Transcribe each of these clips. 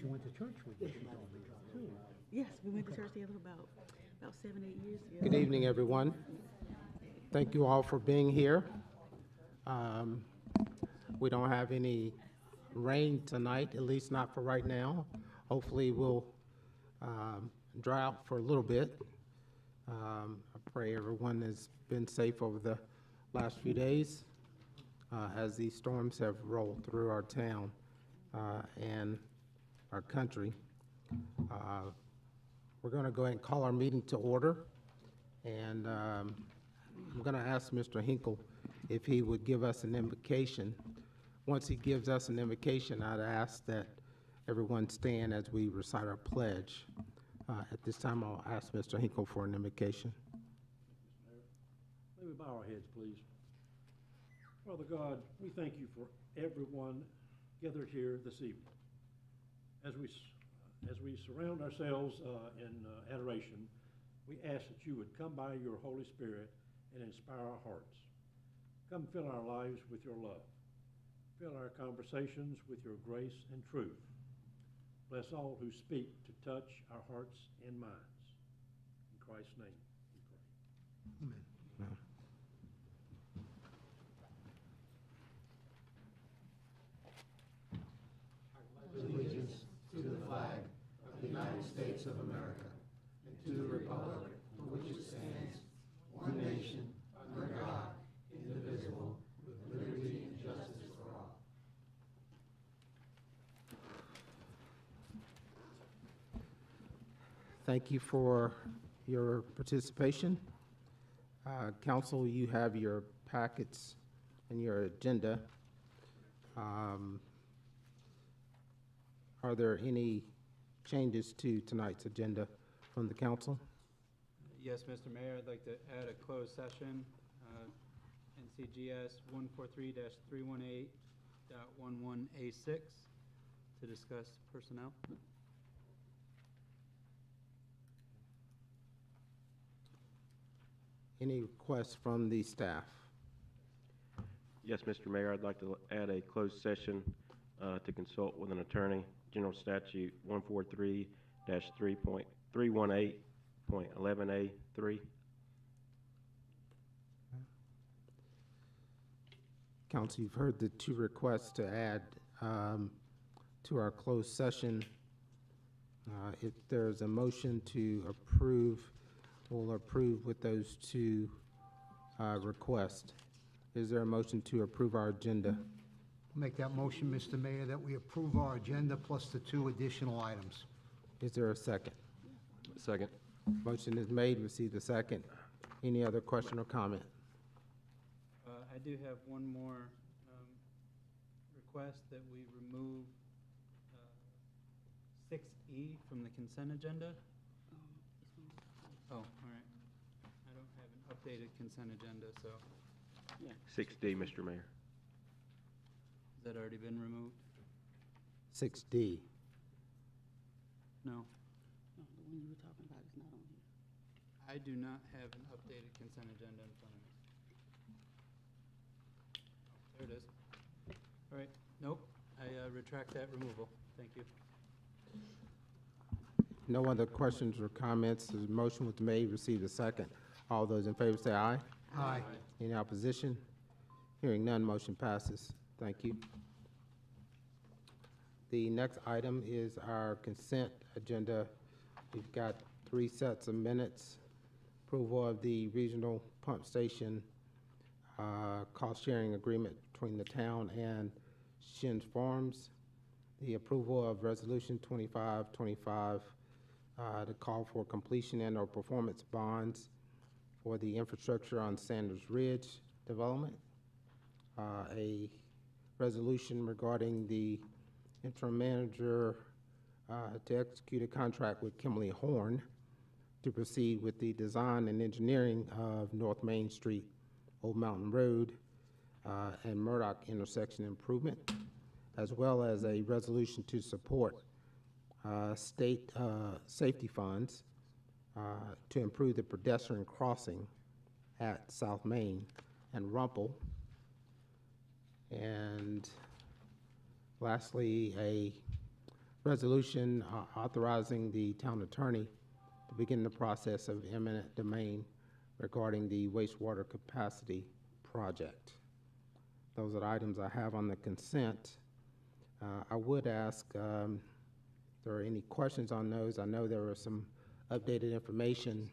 you went to church with me, she told me too. Yes, we went to church together about 7, 8 years ago. Good evening, everyone. Thank you all for being here. We don't have any rain tonight, at least not for right now. Hopefully we'll dry out for a little bit. I pray everyone has been safe over the last few days as these storms have rolled through our town and our country. We're going to go ahead and call our meeting to order, and I'm going to ask Mr. Hinkle if he would give us an invocation. Once he gives us an invocation, I'd ask that everyone stand as we recite our pledge. At this time, I'll ask Mr. Hinkle for an invocation. May we bow our heads, please. Father God, we thank you for everyone gathered here this evening. As we surround ourselves in adoration, we ask that you would come by your Holy Spirit and inspire our hearts. Come fill our lives with your love. Fill our conversations with your grace and truth. Bless all who speak to touch our hearts and minds. In Christ's name we pray. Amen. Allegiance to the flag of the United States of America and to the republic for which it stands, one nation, under God, indivisible, with liberty and justice for all. Thank you for your participation. Council, you have your packets and your agenda. Are there any changes to tonight's agenda from the council? Yes, Mr. Mayor, I'd like to add a closed session, NCGS 143-318.11A6 to discuss personnel. Any requests from the staff? Yes, Mr. Mayor, I'd like to add a closed session to consult with an attorney. General Statute 143-318.11A3. Council, you've heard the two requests to add to our closed session. If there's a motion to approve, we'll approve with those two requests. Is there a motion to approve our agenda? Make that motion, Mr. Mayor, that we approve our agenda plus the 2 additional items. Is there a second? Second. Motion is made, receive the second. Any other question or comment? I do have one more request that we remove 6E from the consent agenda. Oh, all right. I don't have an updated consent agenda, so 6D, Mr. Mayor. has that already been removed? 6D. No, Oh, the one you were talking about is not on here. I do not have an updated consent agenda in front of me. There it is. All right, nope, I retract that removal. Thank you. No other questions or comments. The motion was made, receive a second. All those in favor say aye. Aye. Any opposition? Hearing none, motion passes. Thank you. The next item is our consent agenda. We've got 3 sets of minutes. Approval of the regional pump station cost-sharing agreement between the town and Shin's Farms. The approval of Resolution 2525 to call for completion and/or performance bonds for the infrastructure on Sanders Ridge development. A resolution regarding the interim manager to execute a contract with Kimberly Horn to proceed with the design and engineering of North Main Street, Old Mountain Road, and Murdoch intersection improvement, as well as a resolution to support state safety funds to improve the pedestrian crossing at South Main and Rumpel. And lastly, a resolution authorizing the town attorney to begin the process of eminent domain regarding the wastewater capacity project. Those are the items I have on the consent. I would ask if there are any questions on those. I know there was some updated information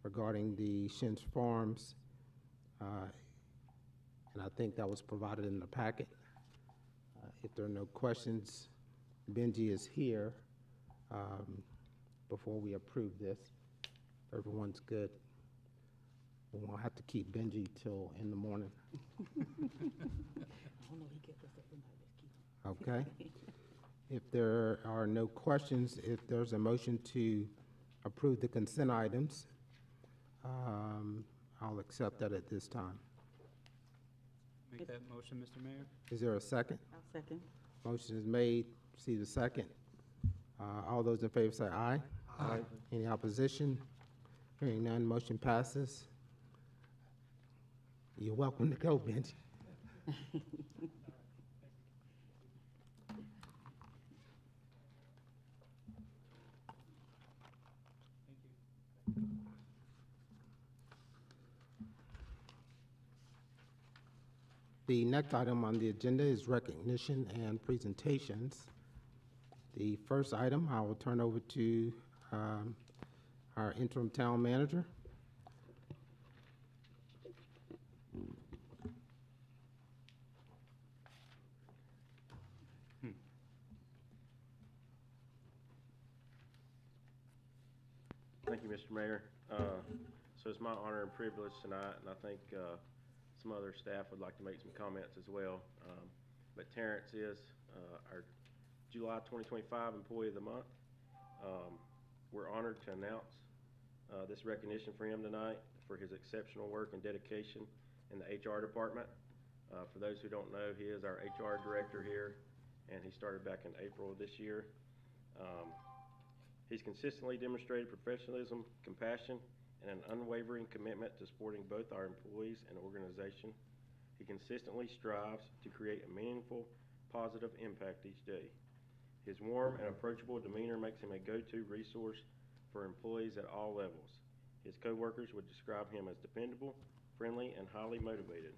regarding the Shins Farms, and I think that was provided in the packet. If there are no questions, Benji is here before we approve this. Everyone's good. We won't have to keep Benji till in the morning. Okay. If there are no questions, if there's a motion to approve the consent items, I'll accept that at this time. Make that motion, Mr. Mayor. Is there a second? I'll second. Motion is made. See the second. All those in favor say aye. Aye. Any opposition? Hearing none, motion passes. You're welcome to go, Benji. The next item on the agenda is recognition and presentations. The first item I will turn over to our interim town manager. Thank you, Mr. Mayor. So it's my honor and privilege tonight, and I think some other staff would like to make some comments as well. But Terrence is our July 2025 Employee of the Month. We're honored to announce this recognition for him tonight for his exceptional work and dedication in the HR department. For those who don't know, he is our HR director here, and he started back in April of this year. He's consistently demonstrated professionalism, compassion, and an unwavering commitment to supporting both our employees and organization. He consistently strives to create a meaningful, positive impact each day. His warm and approachable demeanor makes him a go-to resource for employees at all levels. His coworkers would describe him as dependable, friendly, and highly motivated.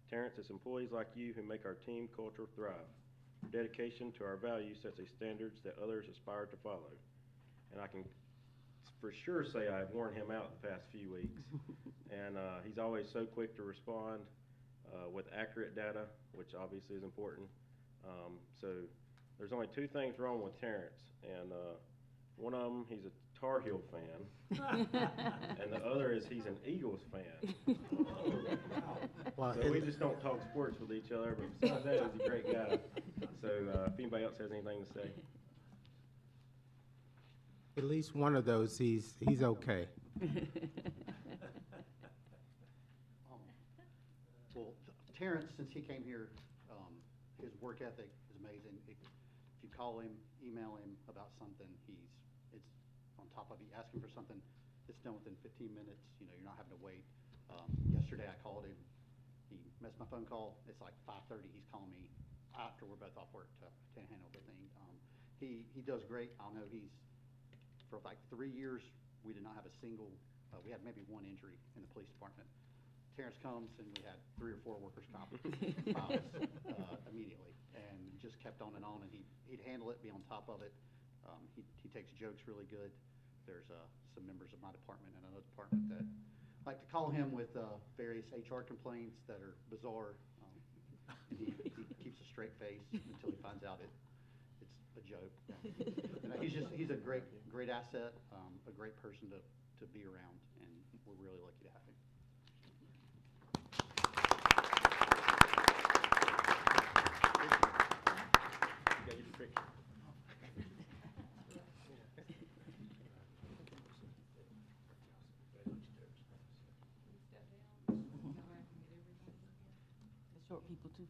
Terrence, it's employees like you who make our team culture thrive. Your dedication to our values sets a standards that others aspire to follow. And I can for sure say I've worn him out the past few weeks. And he's always so quick to respond with accurate data, which obviously is important. So there's only two things wrong with Terrence, and one of them, he's a Tar Heel fan, and the other is he's an Eagles fan. Well, So we just don't talk sports with each other, but besides that, he's a great guy. So if anybody else has anything to say. At least one of those, he's okay. Well, Terrence, since he came here, his work ethic is amazing. If you call him, email him about something, it's on top of you. Ask him for something, it's done within 15 minutes. You know, you're not having to wait. Yesterday I called him. He missed my phone call. It's like 5:30. He's calling me after we're both off work to handle everything. He does great. I know for like 3 years, we did not have a single, we had maybe one injury in the police department. Terrence comes and we had 3 or 4 workers' comp files immediately, and just kept on, and he'd handle it, be on top of it. He takes jokes really good. There's some members of my department and another department that like to call him with various HR complaints that are bizarre. And he keeps a straight face until he finds out it's a joke. You know, he's a great asset, a great person to be around, and we're really lucky to have him. You got your picture. The short people too.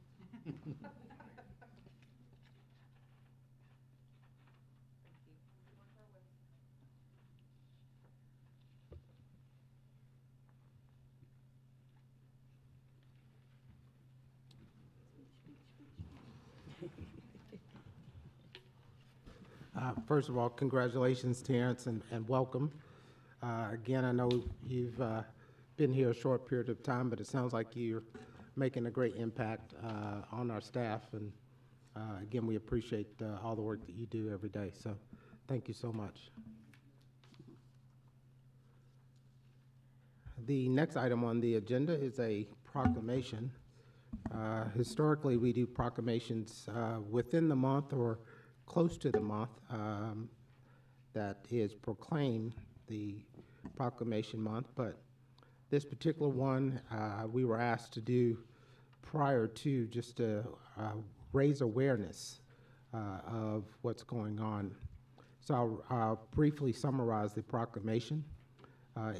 First of all, congratulations, Terrence, and welcome. Again, I know you've been here a short period of time, but it sounds like you're making a great impact on our staff. And again, we appreciate all the work that you do every day. So thank you so much. The next item on the agenda is a proclamation. Historically, we do proclamations within the month or close to the month that is proclaimed the proclamation month, but this particular one we were asked to do prior to, just to raise awareness of what's going on. So I'll briefly summarize the proclamation.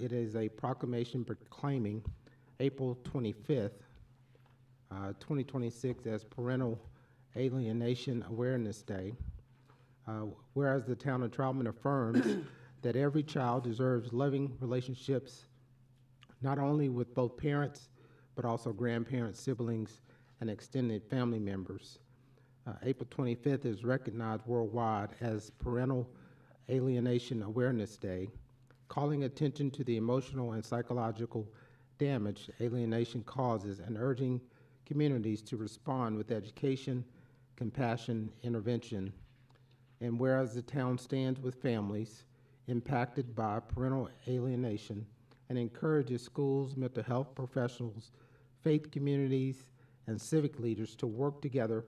It is a proclamation proclaiming April 25th, 2026 as Parental Alienation Awareness Day. Whereas the town of Troutman affirms that every child deserves loving relationships, not only with both parents, but also grandparents, siblings, and extended family members. April 25th is recognized worldwide as Parental Alienation Awareness Day, calling attention to the emotional and psychological damage alienation causes and urging communities to respond with education, compassion, intervention. And whereas the town stands with families impacted by parental alienation and encourages schools, mental health professionals, faith communities, and civic leaders to work together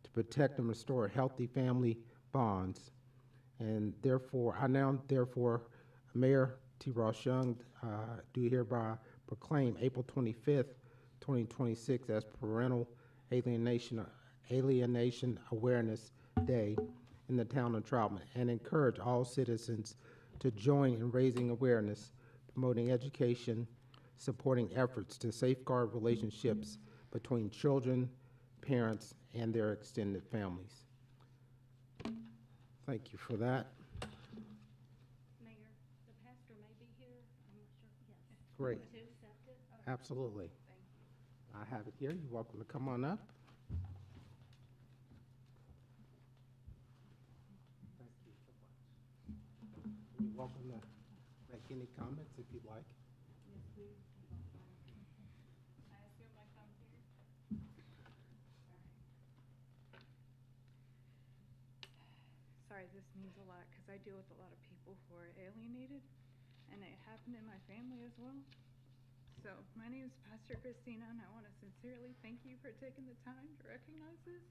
to protect and restore healthy family bonds. And therefore, I now, Mayor T. Ross Young, do hereby proclaim April 25th, 2026 as Parental Alienation Awareness Day in the town of Troutman, and encourage all citizens to join in raising awareness, promoting education, supporting efforts to safeguard relationships between children, parents, and their extended families. Thank you for that. Mayor, the pastor may be here. I'm not sure. Yes. Great. To accept it? Absolutely. Thank you. I have it here. You're welcome to come on up. Thank you so much. You're welcome to make any comments if you'd like. Yes, please. I assume I come here. Sorry, this means a lot because I deal with a lot of people who are alienated, and it happened in my family as well. So, my name is Pastor Christina, and I want to sincerely thank you for taking the time to recognize this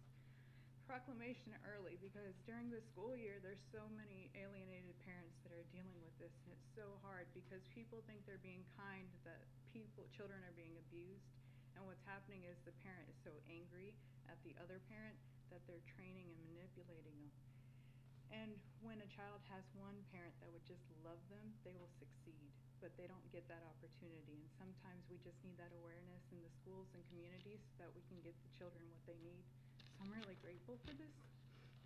proclamation early, because during the school year, there's so many alienated parents that are dealing with this, and it's so hard because people think they're being kind, that children are being abused, and what's happening is the parent is so angry at the other parent that they're training and manipulating them. And when a child has one parent that would just love them, they will succeed, but they don't get that opportunity. And sometimes we just need that awareness in the schools and communities so that we can give the children what they need. So I'm really grateful for this,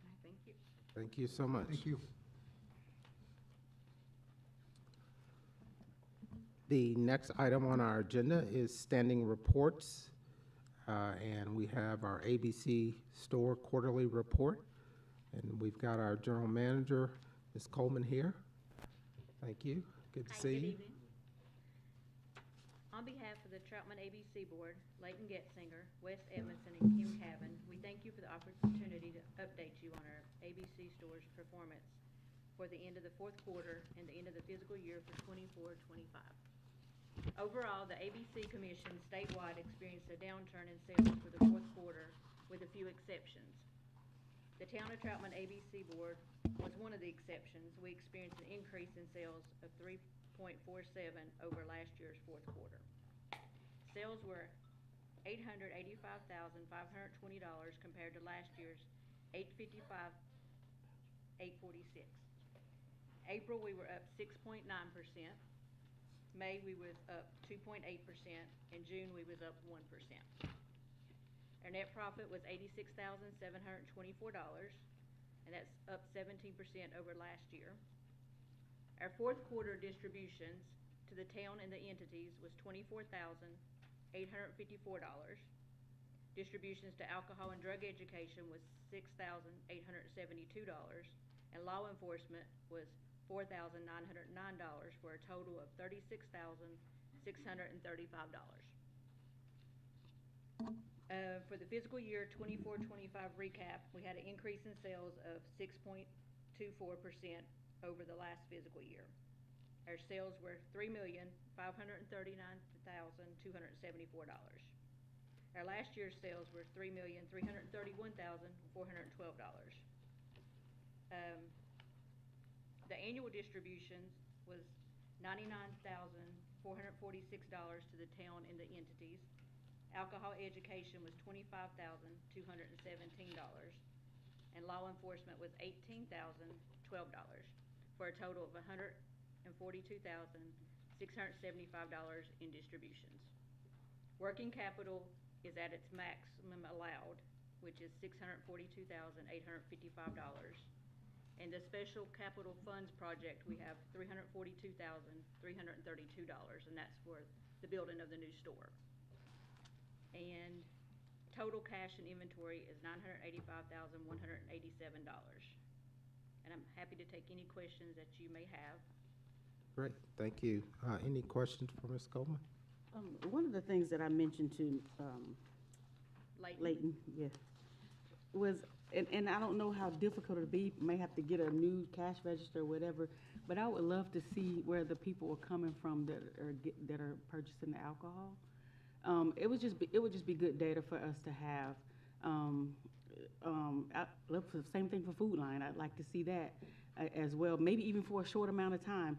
and I thank you. Thank you so much. Thank you. The next item on our agenda is standing reports, and we have our ABC Store Quarterly Report, and we've got our General Manager, Ms. Coleman, here. Thank you. Good to Hi, see good you. evening. On behalf of the Troutman ABC Board, Leighton Getzinger, Wes Edmondson, and Kim Cavan, we thank you for the opportunity to update you on our ABC Store's performance for the end of the fourth quarter and the end of the fiscal year for 24-25. Overall, the ABC Commission statewide experienced a downturn in sales for the fourth quarter, with a few exceptions. The Town of Troutman ABC Board was one of the exceptions. We experienced an increase in sales of 3.47 over last year's fourth quarter. Sales were $885,520 compared to last year's $855,846. April, we were up 6.9%. May, we was up 2.8%. In June, we was up 1%. Our net profit was $86,724, and that's up 17% over last year. Our fourth quarter distributions to the town and the entities was $24,854. Distributions to alcohol and drug education was $6,872. and law enforcement was $4,909 for a total of $36,635. For the fiscal year 24-25 recap, we had an increase in sales of 6.24% over the last fiscal year. Our sales were $3,539,274. Our last year's sales were $3,331,412. The annual distributions was $99,446 to the town and the entities. Alcohol education was $25,217, and law enforcement was $18,012, for a total of $142,675 in distributions. Working capital is at its maximum allowed, which is $642,855. And the special capital funds project, we have $342,332, and that's for the building of the new store. And total cash and inventory is $985,187. And I'm happy to take any questions that you may have. Great, thank you. Any questions for Ms. Coleman? One of the things that I mentioned to Leighton, was, and I don't know how difficult it'll be, may have to get a new cash register or whatever, but I would love to see where the people are coming from that are purchasing the alcohol. It would just be good data for us to have. I look for the same thing for Food Line. I'd like to see that as well, maybe even for a short amount of time.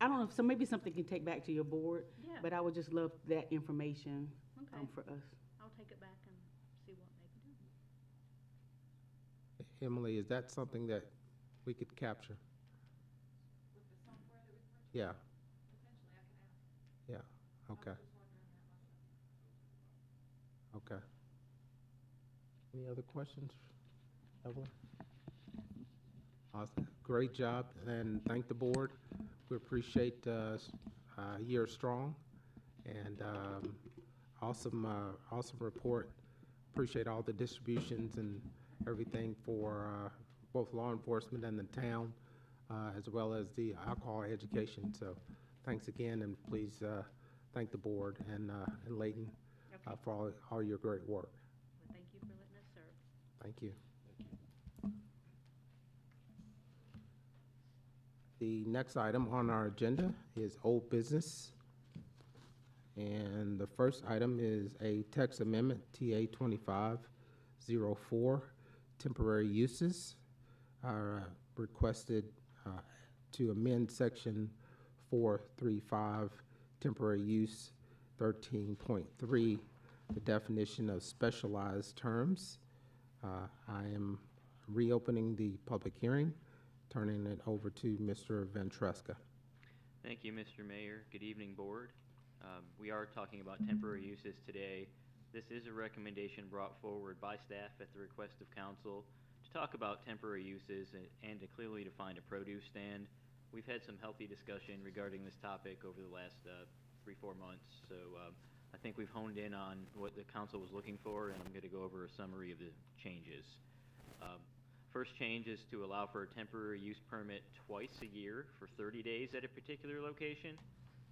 I don't know, so maybe something can take back to your board, Yeah. but I would just love that information for us. I'll take it back and see what they can do. Emily, is that something that we could capture? With the software that we purchased? Yeah, Potentially, I can ask. yeah, okay, I was just wondering that myself. okay. Any other questions, Evelyn? Awesome. Great job, and thank the board. We appreciate year strong, and awesome report. Appreciate all the distributions and everything for both law enforcement and the town, as well as the alcohol education. So thanks again, and please thank the board and Leighton for all your great work. Well, thank you for letting us serve. Thank you. The next item on our agenda is old business. And the first item is a text amendment, TA 2504, temporary uses. Requested to amend section 435, temporary use 13.3, the definition of specialized terms. I am reopening the public hearing, turning it over to Mr. Ventresca. Thank you, Mr. Mayor. Good evening, Board. We are talking about temporary uses today. This is a recommendation brought forward by staff at the request of council to talk about temporary uses and to clearly define a produce stand. We've had some healthy discussion regarding this topic over the last 3-4 months, so I think we've honed in on what the council was looking for, and I'm going to go over a summary of the changes. First change is to allow for a temporary use permit twice a year for 30 days at a particular location.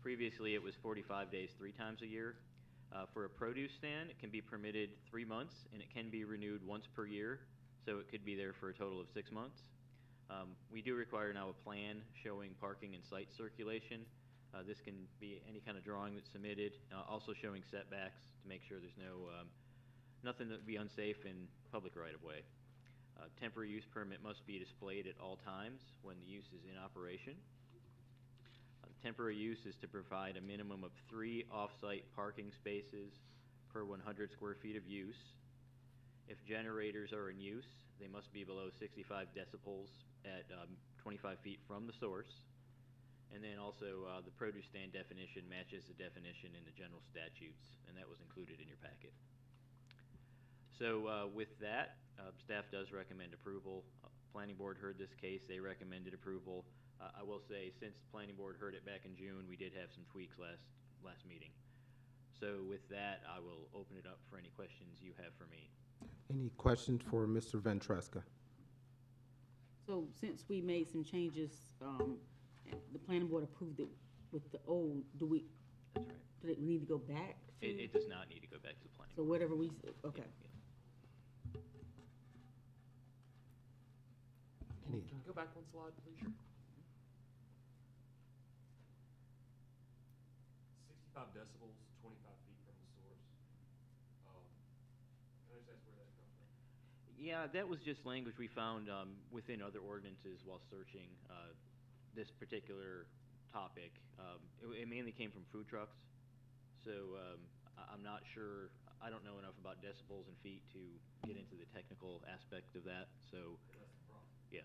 Previously, it was 45 days 3 times a year. For a produce stand, it can be permitted 3 months, and it can be renewed once per year, so it could be there for a total of 6 months. We do require now a plan showing parking and site circulation. This can be any kind of drawing that's submitted, also showing setbacks to make sure there's nothing that would be unsafe in public right-of-way. Temporary use permit must be displayed at all times when the use is in operation. Temporary use is to provide a minimum of 3 off-site parking spaces per 100 square feet of use. If generators are in use, they must be below 65 decibels at 25 feet from the source. And then also the produce stand definition matches the definition in the general statutes, and that was included in your packet. So with that, staff does recommend approval. Planning board heard this case. They recommended approval. I will say, since the planning board heard it back in June, we did have some tweaks last meeting. So with that, I will open it up for any questions you have for me. Any questions for Mr. Ventresca? So since we made some changes, the planning board approved it with the old, That's right. do we need to go back to? It does not need to go back to the planning. So whatever we, okay. Yeah. Any- Can you go back one slide, please? 65 decibels, 25 feet from the source. Can I just ask where that comes from? Yeah, that was just language we found within other ordinances while searching this particular topic. It mainly came from food trucks, so I'm not sure. I don't know enough about decibels and feet to get into the technical aspect of that. So, That's the problem. yeah.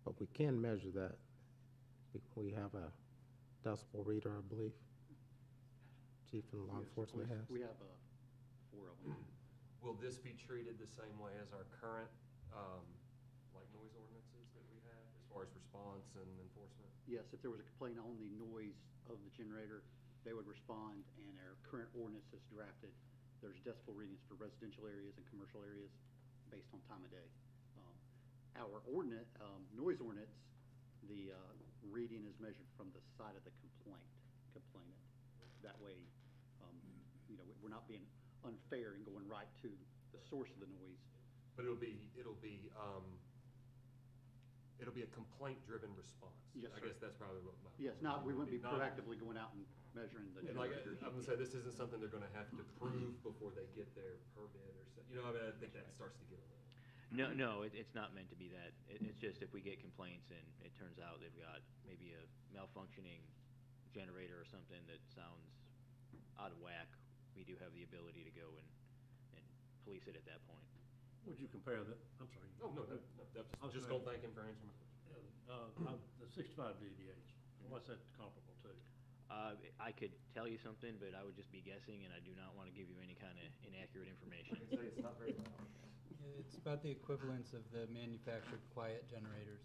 But we can measure that. We have a decibel reader, I believe. Chief and law enforcement has. We have 4 of them. Will this be treated the same way as our current, like noise ordinances that we have as far as response and enforcement? Yes, if there was a complaint on the noise of the generator, they would respond, and our current ordinance is drafted. There's decibel readings for residential areas and commercial areas based on time of day. Our ordinance, noise ordinance, the reading is measured from the side of the complainant. That way, we're not being unfair and going right to the source of the noise. But it'll be a complaint-driven response. Yes, I sir. guess that's probably what my. Yes, we wouldn't be Not- proactively going out and measuring the Like, generators. I'm gonna say, this isn't something they're gonna have to prove before they get their permit or so, I mean, I think that starts to get a little. No, it's not meant to be that. It's just if we get complaints and it turns out they've got maybe a malfunctioning generator or something that sounds out of whack, we do have the ability to go and police it at that point. Would you compare the, I'm sorry. Oh, no, I was just gonna- gonna thank him for answering my question. The 65 dBH, what's that comparable to? I could tell you something, but I would just be guessing, and I do not want to give you any kind of inaccurate information. I can say it's not very loud. It's about the equivalence of the manufactured quiet generators.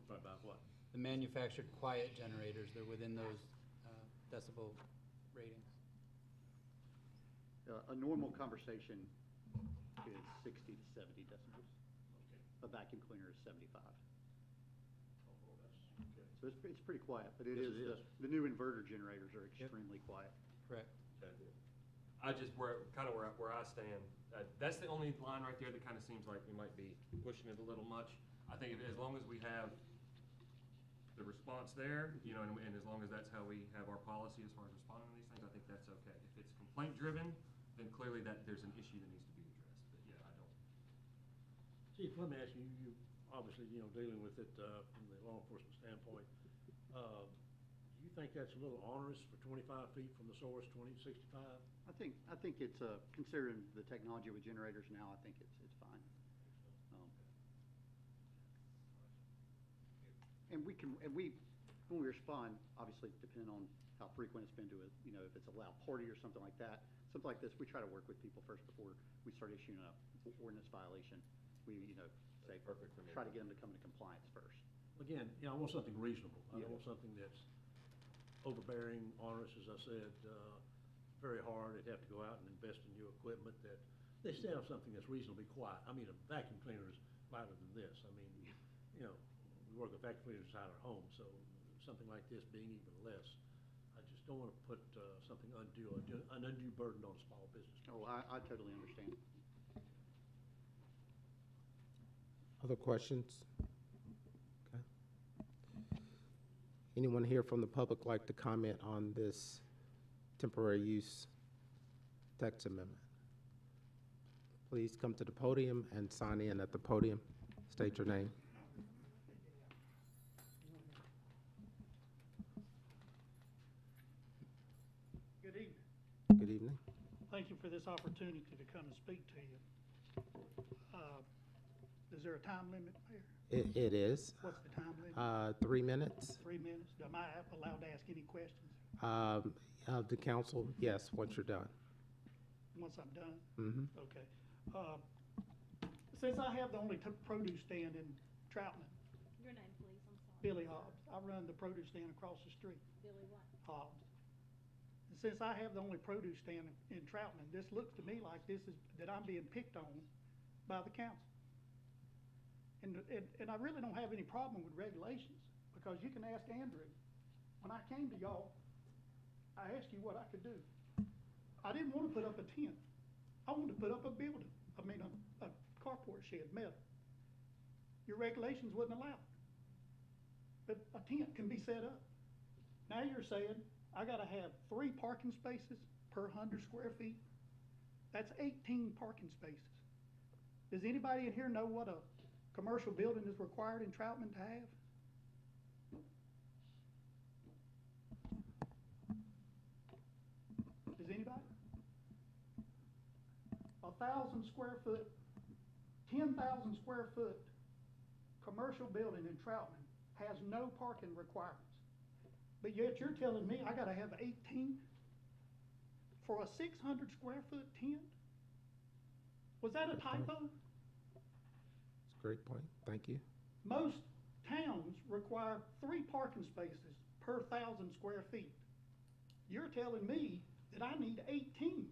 About what? The manufactured quiet generators, they're within those decibel ratings. A normal conversation is 60 to 70 decibels. A vacuum cleaner is 75. So it's pretty quiet, but Yes, it is. the new inverter generators are extremely quiet. Correct. I just, where I stand, that's the only line right there that kind of seems like we might be pushing it a little much. I think as long as we have the response there, and as long as that's how we have our policy as far as responding to these things, I think that's okay. If it's complaint-driven, then clearly there's an issue that needs to be addressed, but yeah, I don't. Chief, let me ask you, obviously, dealing with it from the law enforcement standpoint, do you think that's a little onerous for 25 feet from the source, 65? I think it's, considering the technology with generators now, I think it's fine. And when we respond, obviously depending on how frequent it's been to it, if it's a loud party or something like that, something like this, we try to work with people first before we start issuing a ordinance violation. We, say, Perfect for me. try to get them to come into compliance first. Again, I want something reasonable. I Yeah. don't want something that's overbearing, onerous, as I said, very hard. They'd have to go out and invest in new equipment that, they still have something that's reasonably quiet. I mean, a vacuum cleaner is louder than this. I mean, we work with vacuum cleaners inside our home, so something like this being even less, I just don't want to put something an undue burden on a small business. Oh, I totally understand. Other questions? Okay. Anyone here from the public like to comment on this temporary use text amendment? Please come to the podium and sign in at the podium. State your name. Good evening. Good evening. Thank you for this opportunity to come and speak to you. Is there a time limit there? It is. What's the time limit? 3 minutes. 3 minutes? Am I allowed to ask any questions The council, yes, once you're done. once I'm done? Mm-hmm. Okay. Since I have the only produce stand in Troutman, Your name, please, I'm sorry. Billy Hobbs, I run the produce stand across the street, Billy what? Hobbs. And since I have the only produce stand in Troutman, this looks to me like that I'm being picked on by the council. And I really don't have any problem with regulations, because you can ask Andrew. When I came to y'all, I asked you what I could do. I didn't want to put up a tent. I wanted to put up a building, a carport shed, metal. Your regulations wouldn't allow it. But a tent can be set up. Now you're saying I gotta have 3 parking spaces per 100 square feet. That's 18 parking spaces. Does anybody in here know what a commercial building is required in Troutman to have? Does anybody? 1,000 square foot, 10,000 square foot commercial building in Troutman has no parking requirements. But yet you're telling me I gotta have 18 for a 600 square foot tent? Was that a typo? It's a great point. Thank you. Most towns require 3 parking spaces per 1,000 square feet. You're telling me that I need 18.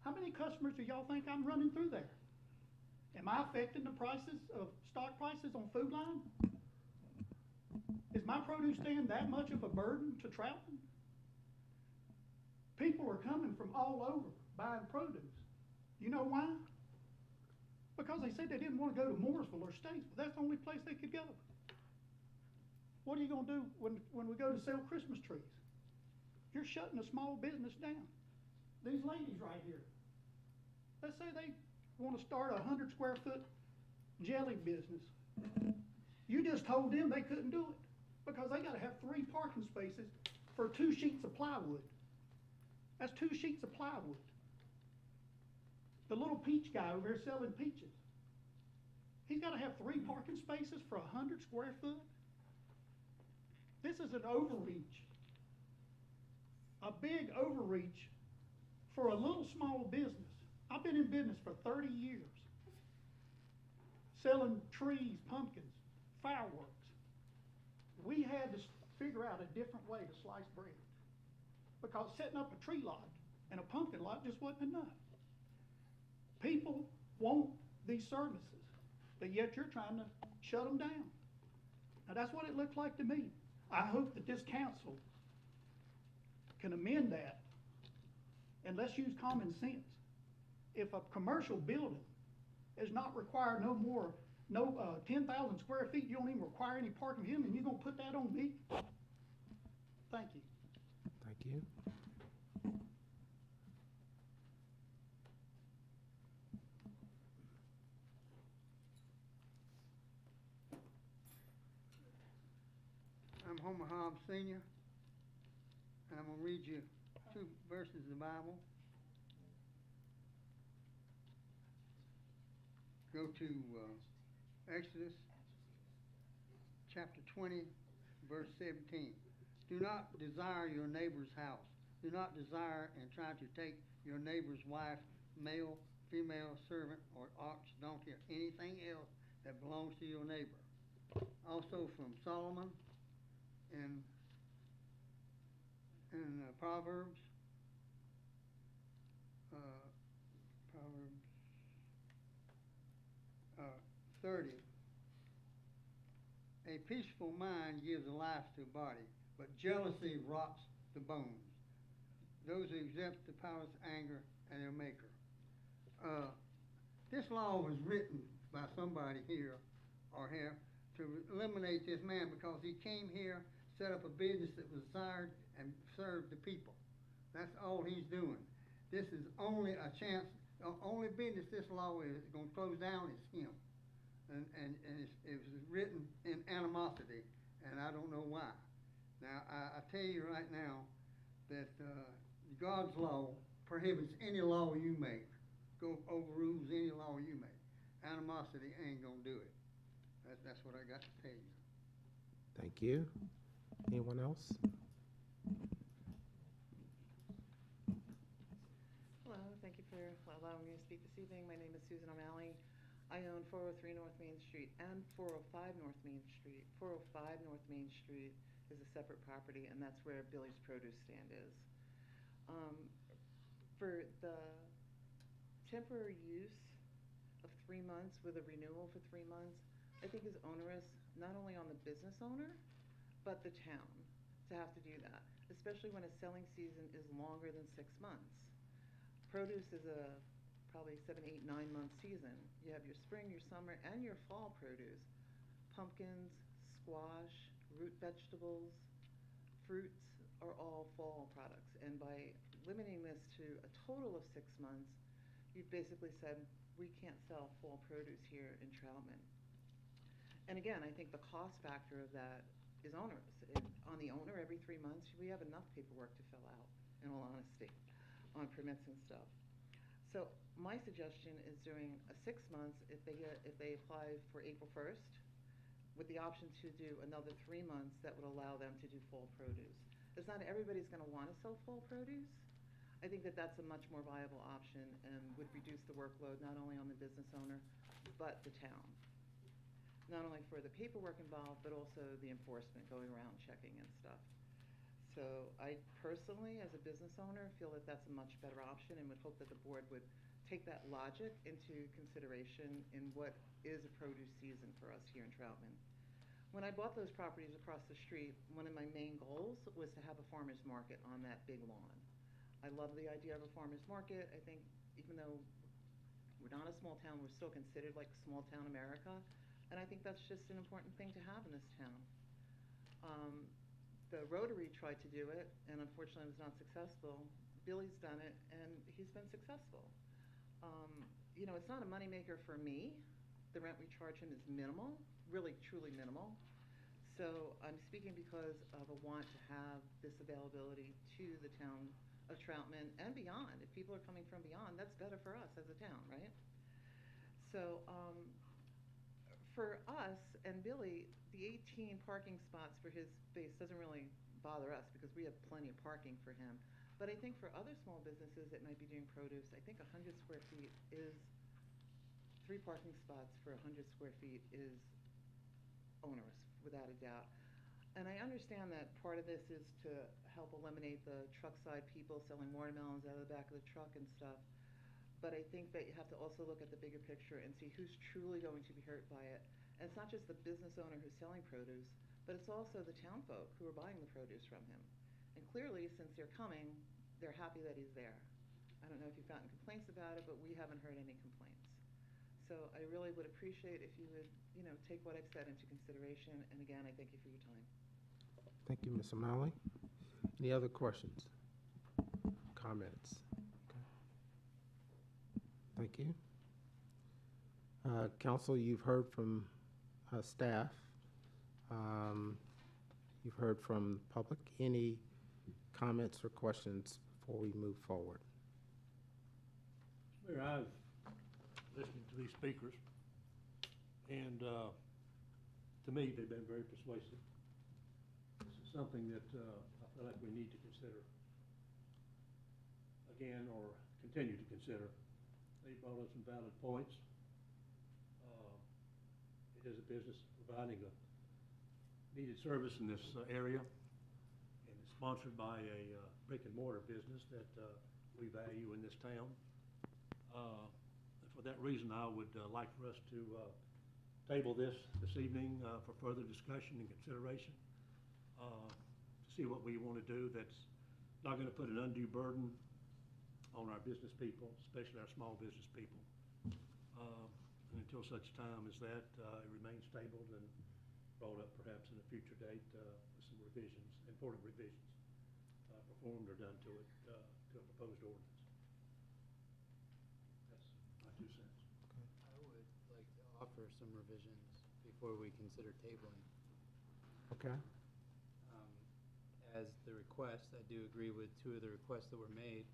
How many customers do y'all think I'm running through there? Am I affecting the prices of stock prices on Food Line? Is my produce stand that much of a burden to Troutman? People are coming from all over buying produce. You know why? Because they said they didn't want to go to Mooresville or Statesville. That's the only place they could go. What are you going to do when we go to sell Christmas trees? You're shutting a small business down. These ladies right here, let's say they want to start a 100 square foot jelly business. You just told them they couldn't do it because they got to have 3 parking spaces for 2 sheets of plywood. That's 2 sheets of plywood. The little peach guy over there selling peaches, he's got to have 3 parking spaces for 100 square foot. This is an overreach, a big overreach for a little small business. I've been in business for 30 years, selling trees, pumpkins, fireworks. We had to figure out a different way to slice bread because setting up a tree lot and a pumpkin lot just wasn't enough. People want these services, but yet you're trying to shut them down. Now that's what it looks like to me. I hope that this council can amend that, and let's use common sense. If a commercial building is not required no 10,000 square feet, you don't even require any parking for him, and you're gonna put that on me? Thank you. Thank you. I'm Homer Hobbs Sr., and I'm going to read you 2 verses of the Bible. Go to Exodus chapter 20, verse 17. Do not desire your neighbor's house. Do not desire and try to take your neighbor's wife, male, female, servant, or ox, donkey, or anything else that belongs to your neighbor. Also from Solomon in Proverbs 30. A peaceful mind gives life to the body, but jealousy rots the bones. Those who exempt the power's anger and their maker. This law was written by somebody here or here to eliminate this man because he came here, set up a business that was desired and served the people. That's all he's doing. This is only a chance, the only business this law is going to close down is him. And it was written in animosity, and I don't know why. Now, I tell you right now that God's law prohibits any law you make, overrules any law you make. Animosity ain't going to do it. That's what I got to tell you. Thank you. Anyone else? Hello, thank you for allowing me to speak this evening. My name is Susan O'Malley. I own 403 North Main Street and 405 North Main Street. 405 North Main Street is a separate property, and that's where Billy's Produce Stand is. For the temporary use of 3 months with a renewal for 3 months, I think is onerous, not only on the business owner, but the town to have to do that, especially when a selling season is longer than 6 months. Produce is a probably 7, 8, 9 month season. You have your spring, your summer, and your fall produce. Pumpkins, squash, root vegetables, fruits are all fall products. And by limiting this to a total of 6 months, you've basically said, we can't sell fall produce here in Troutman. And again, I think the cost factor of that is onerous. On the owner, every 3 months, we have enough paperwork to fill out, in all honesty, on permits and stuff. So my suggestion is doing a 6 months if they apply for April 1st, with the option to do another 3 months that would allow them to do fall produce. It's not everybody's going to want to sell fall produce. I think that that's a much more viable option and would reduce the workload not only on the business owner, but the town. Not only for the paperwork involved, but also the enforcement going around checking and stuff. So I personally, as a business owner, feel that that's a much better option and would hope that the board would take that logic into consideration in what is a produce season for us here in Troutman. When I bought those properties across the street, one of my main goals was to have a farmer's market on that big lawn. I love the idea of a farmer's market. I think even though we're not a small town, we're still considered like small town America. And I think that's just an important thing to have in this town. The Rotary tried to do it, and unfortunately was not successful. Billy's done it, and he's been successful. You know, it's not a moneymaker for me. The rent we charge him is minimal, really, truly minimal. So I'm speaking because of a want to have this availability to the town of Troutman and beyond. If people are coming from beyond, that's better for us as a town, right? So for us and Billy, the 18 parking spots for his space doesn't really bother us because we have plenty of parking for him. But I think for other small businesses that might be doing produce, I think 100 square feet is, 3 parking spots for 100 square feet is onerous, without a doubt. And I understand that part of this is to help eliminate the truck side people selling watermelons out of the back of the truck and stuff. But I think that you have to also look at the bigger picture and see who's truly going to be hurt by it. And it's not just the business owner who's selling produce, but it's also the town folk who are buying the produce from him. And clearly, since they're coming, they're happy that he's there. I don't know if you've gotten complaints about it, but we haven't heard any complaints. So I really would appreciate if you would, you know, take what I've said into consideration. And again, I thank you for your time. Thank you, Ms. O'Malley. Any other questions? Comments? Okay. Thank you. Council, you've heard from staff. You've heard from the public. Any comments or questions before we move forward? Mayor, I've listened to these speakers, and to me, they've been very persuasive. This is something that I feel like we need to consider again, or continue to consider. They brought up some valid points. It is a business providing a needed service in this area, and it's sponsored by a brick and mortar business that we value in this town. And for that reason, I would like for us to table this evening for further discussion and consideration, to see what we want to do that's not going to put an undue burden on our business people, especially our small business people. And until such time as that, it remains tabled and brought up perhaps in a future date with some revisions, important revisions, performed or done to it, to a proposed ordinance. That's my 2 cents. I would like to offer some revisions before we consider tabling. Okay. As the request, I do agree with 2 of the requests that were made.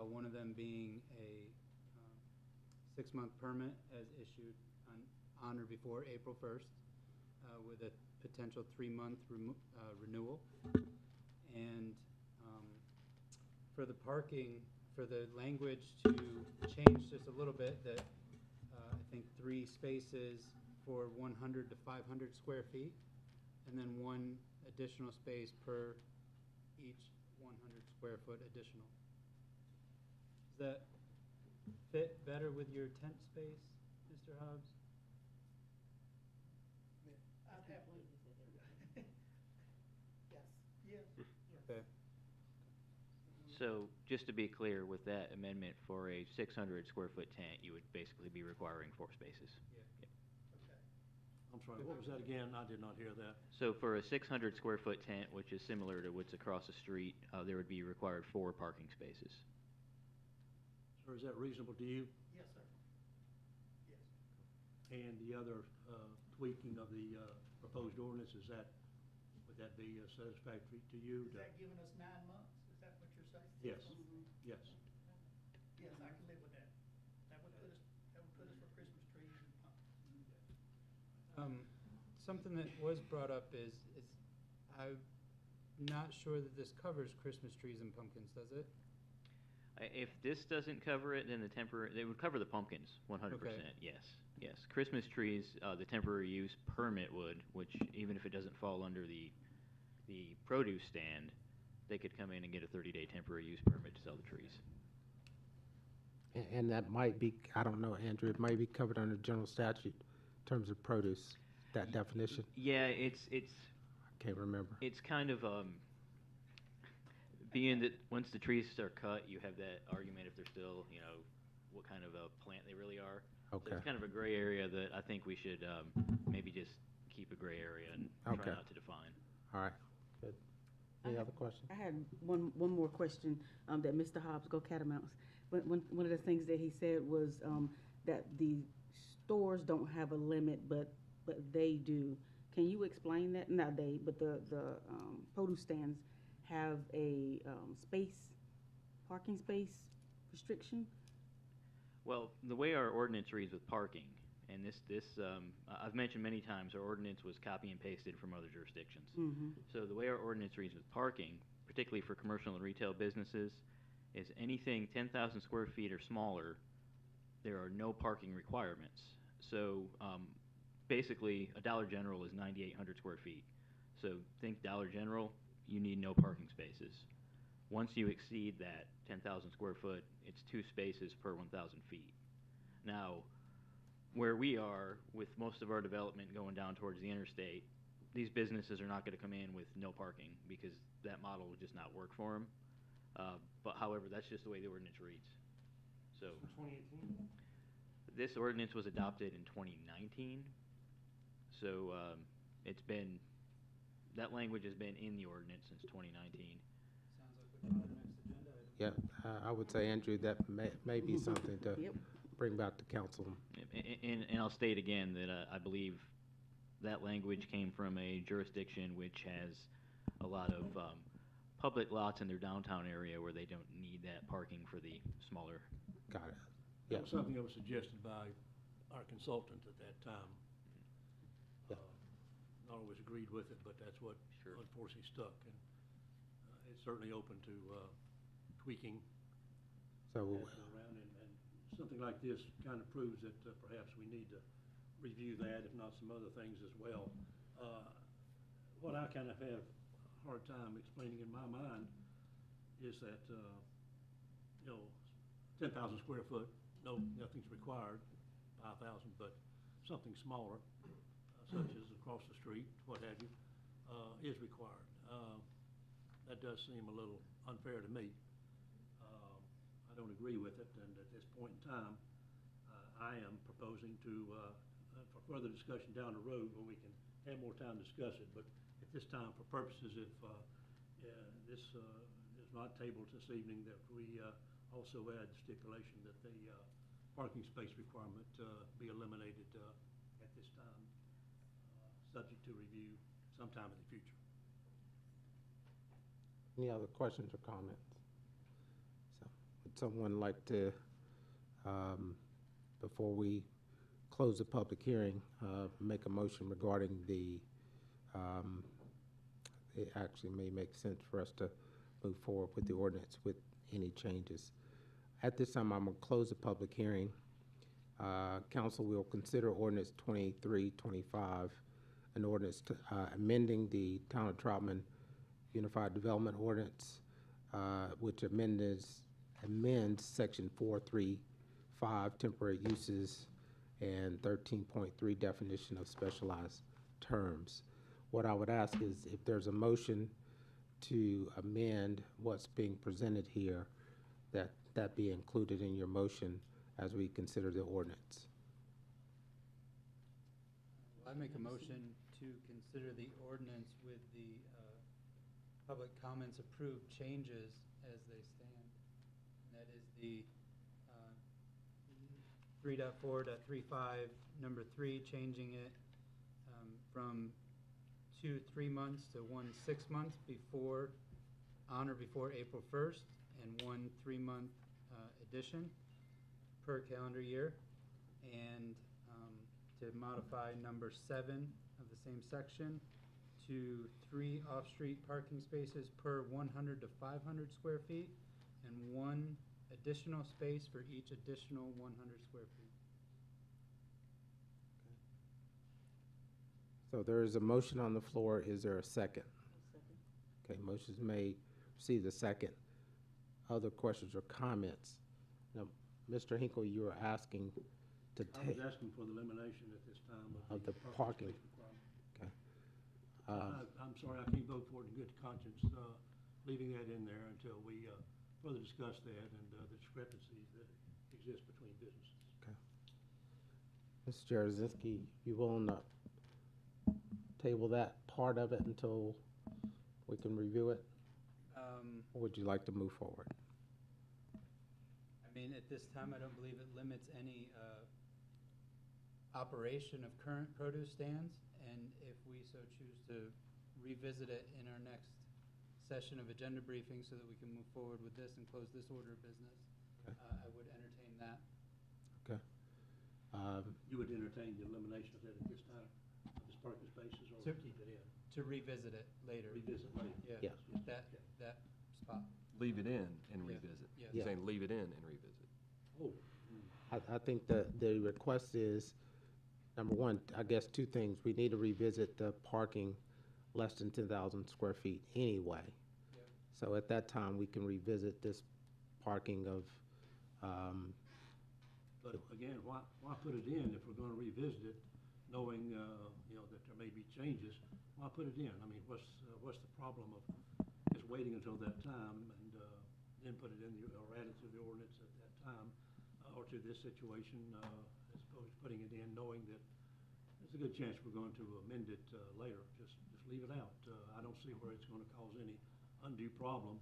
One of them being a 6-month permit as issued on or before April 1st with a potential 3-month renewal. And for the parking, for the language to change just a little bit, that I think 3 spaces for 100 to 500 square feet, and then 1 additional space per each 100 square foot additional. Does that fit better with your tent space Mr. Hobbs? I'd have to. Yes. Okay. So, just to be clear, with that amendment for a 600 square foot tent, you would basically be requiring 4 spaces. I'm sorry, what was that again? I did not hear that. So for a 600 square foot tent, which is similar to what's across the street, there would be required 4 parking spaces. Sir, is that reasonable to you? Yes, sir. Yes. And the other tweaking of the proposed ordinance, would that be satisfactory to you? Is that giving us 9 months? Is that what you're saying? Yes, yes. Yes, I can live with that. That would put us for Christmas trees and pumpkins. Something that was brought up is I'm not sure that this covers Christmas trees and pumpkins, does it? If this doesn't cover it, then they would cover the pumpkins, 100%, Okay. yes. Yes, Christmas trees, the temporary use permit would, which even if it doesn't fall under the produce stand, they could come in and get a 30-day temporary use permit to sell the trees. And that might be, I don't know, Andrew, it might be covered under general statute in terms of produce, that definition. Yeah, it's I can't remember. It's kind of, being that once the trees are cut, you have that argument if they're still, what kind of a plant they really are. Okay. So it's kind of a gray area that I think we should maybe just keep a gray area and try Okay. not to define. All right, good. Any other questions? I had one more question, that Mr. Hobbs, go Catamounts. One of the things that he said was, that the stores don't have a limit, but they do. Can you explain that? Not they, but the produce stands have a, parking space restriction? Well, the way our ordinance reads with parking, and I've mentioned many times, our ordinance was copy and pasted from other jurisdictions. Mm-hmm. So the way our ordinance reads with parking, particularly for commercial and retail businesses, is anything 10,000 square feet or smaller, there are no parking requirements. So basically, a Dollar General is 9,800 square feet. So think Dollar General, you need no parking spaces. Once you exceed that 10,000 square foot, it's 2 spaces per 1,000 feet. Now, where we are, with most of our development going down towards the interstate, these businesses are not going to come in with no parking because that model would just not work for them. But however, that's just the way the ordinance reads. So 2018? this ordinance was adopted in 2019. So that language has been in the ordinance since 2019. Sounds like we brought the next agenda item. Yeah, I would say, Andrew, that may be something to Yep. bring back to council. And I'll state again that I believe that language came from a jurisdiction which has a lot of public lots in their downtown area where they don't need that parking for the smaller. Got it. That Yeah. was something that was suggested by our consultant at that time. Yeah. Not always agreed with it, but that's what Sure. unfortunately stuck. And it's certainly open to tweaking So, as around. And something like this kind of proves that perhaps we need to review that, if not some other things as well. What I kind of have a hard time explaining in my mind is that, 10,000 square foot, nothing's required, 5,000, but something smaller, such as across the street, what have you, is required. That does seem a little unfair to me. I don't agree with it, and at this point in time, I am proposing to, for further discussion down the road when we can have more time to discuss it, but at this time, for purposes, if this is not tabled this evening, that we also add the stipulation that the parking space requirement be eliminated at this time, subject to review sometime in the future. any other questions or comments? So, would someone like to, before we close the public hearing, make a motion regarding it actually may make sense for us to move forward with the ordinance with any changes. At this time, I'm going to close the public hearing. Council will consider ordinance 2325, an ordinance amending the Town of Troutman Unified Development Ordinance, which amends section 435, temporary uses, and 13.3 definition of specialized terms. What I would ask is if there's a motion to amend what's being presented here, that be included in your motion as we consider the ordinance. I make a motion to consider the ordinance with the public comments approved changes as they stand. And that is the 3.4.35, number 3, changing it from 2 3 months to 1 6 month before, on or before April 1st, and 1 3 month addition per calendar year. And to modify number 7 of the same section to 3 off-street parking spaces per 100 to 500 square feet, and 1 additional space for each additional 100 square feet. So there is a motion on the floor. Is there a second? Okay, motion's made. Receive the second. Other questions or comments? Now, Mr. Hinkle, you were asking to I take. was asking for the elimination at this time Of the parking. space requirement. Okay. I'm sorry, I can't vote for it in good conscience, leaving that in there until we further discuss that and the discrepancies that exist between businesses. Okay. Mr. Jaruzelski, you willing to table that part of it until we can review it? Or would you like to move forward? I mean, at this time, I don't believe it limits any operation of current produce stands, and if we so choose to revisit it in our next session of agenda briefing so that we can move forward with this and close this order of business, Okay. I would entertain that. Okay. You would entertain the elimination of that at this time, of this parking spaces, or To- keep it in? To revisit it later. Revisit later? Yeah. That spot. Leave it in and Yeah. revisit. Yeah. You're Yeah. saying leave it in and revisit. Oh, I think the request is, number one, I guess 2 things. We need to revisit the parking less than 10,000 square feet anyway. Yep. So at that time, we can revisit this parking of, but again, why put it in if we're gonna revisit it, knowing, that there may be changes? Why put it in? I mean, what's the problem of just waiting until that time and, then put it in or add it to the ordinance at that time, or to this situation, as opposed to putting it in, knowing that there's a good chance we're going to amend it, later. Just leave it out. I don't see where it's gonna cause any undue problem,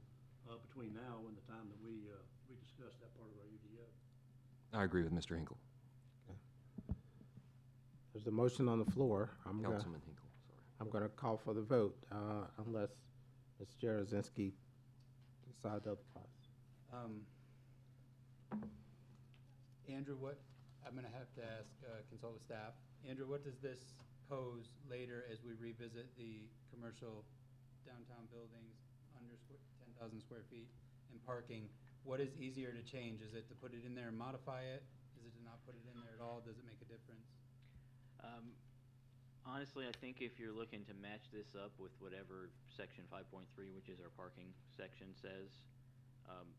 between now and the time that we discuss that part of our UDO. I agree with Mr. Hinkle. there's a motion on the floor. Councilman Hinkle, sorry. I'm gonna call for the vote, unless Ms. Jaruzelski decides otherwise. Andrew, I'm gonna have to ask, consult with staff. Andrew, what does this pose later as we revisit the commercial downtown buildings under 10,000 square feet and parking? What is easier to change? Is it to put it in there and modify it? Is it to not put it in there at all? Does it make a difference? Honestly, I think if you're looking to match this up with whatever section 5.3, which is our parking section, says,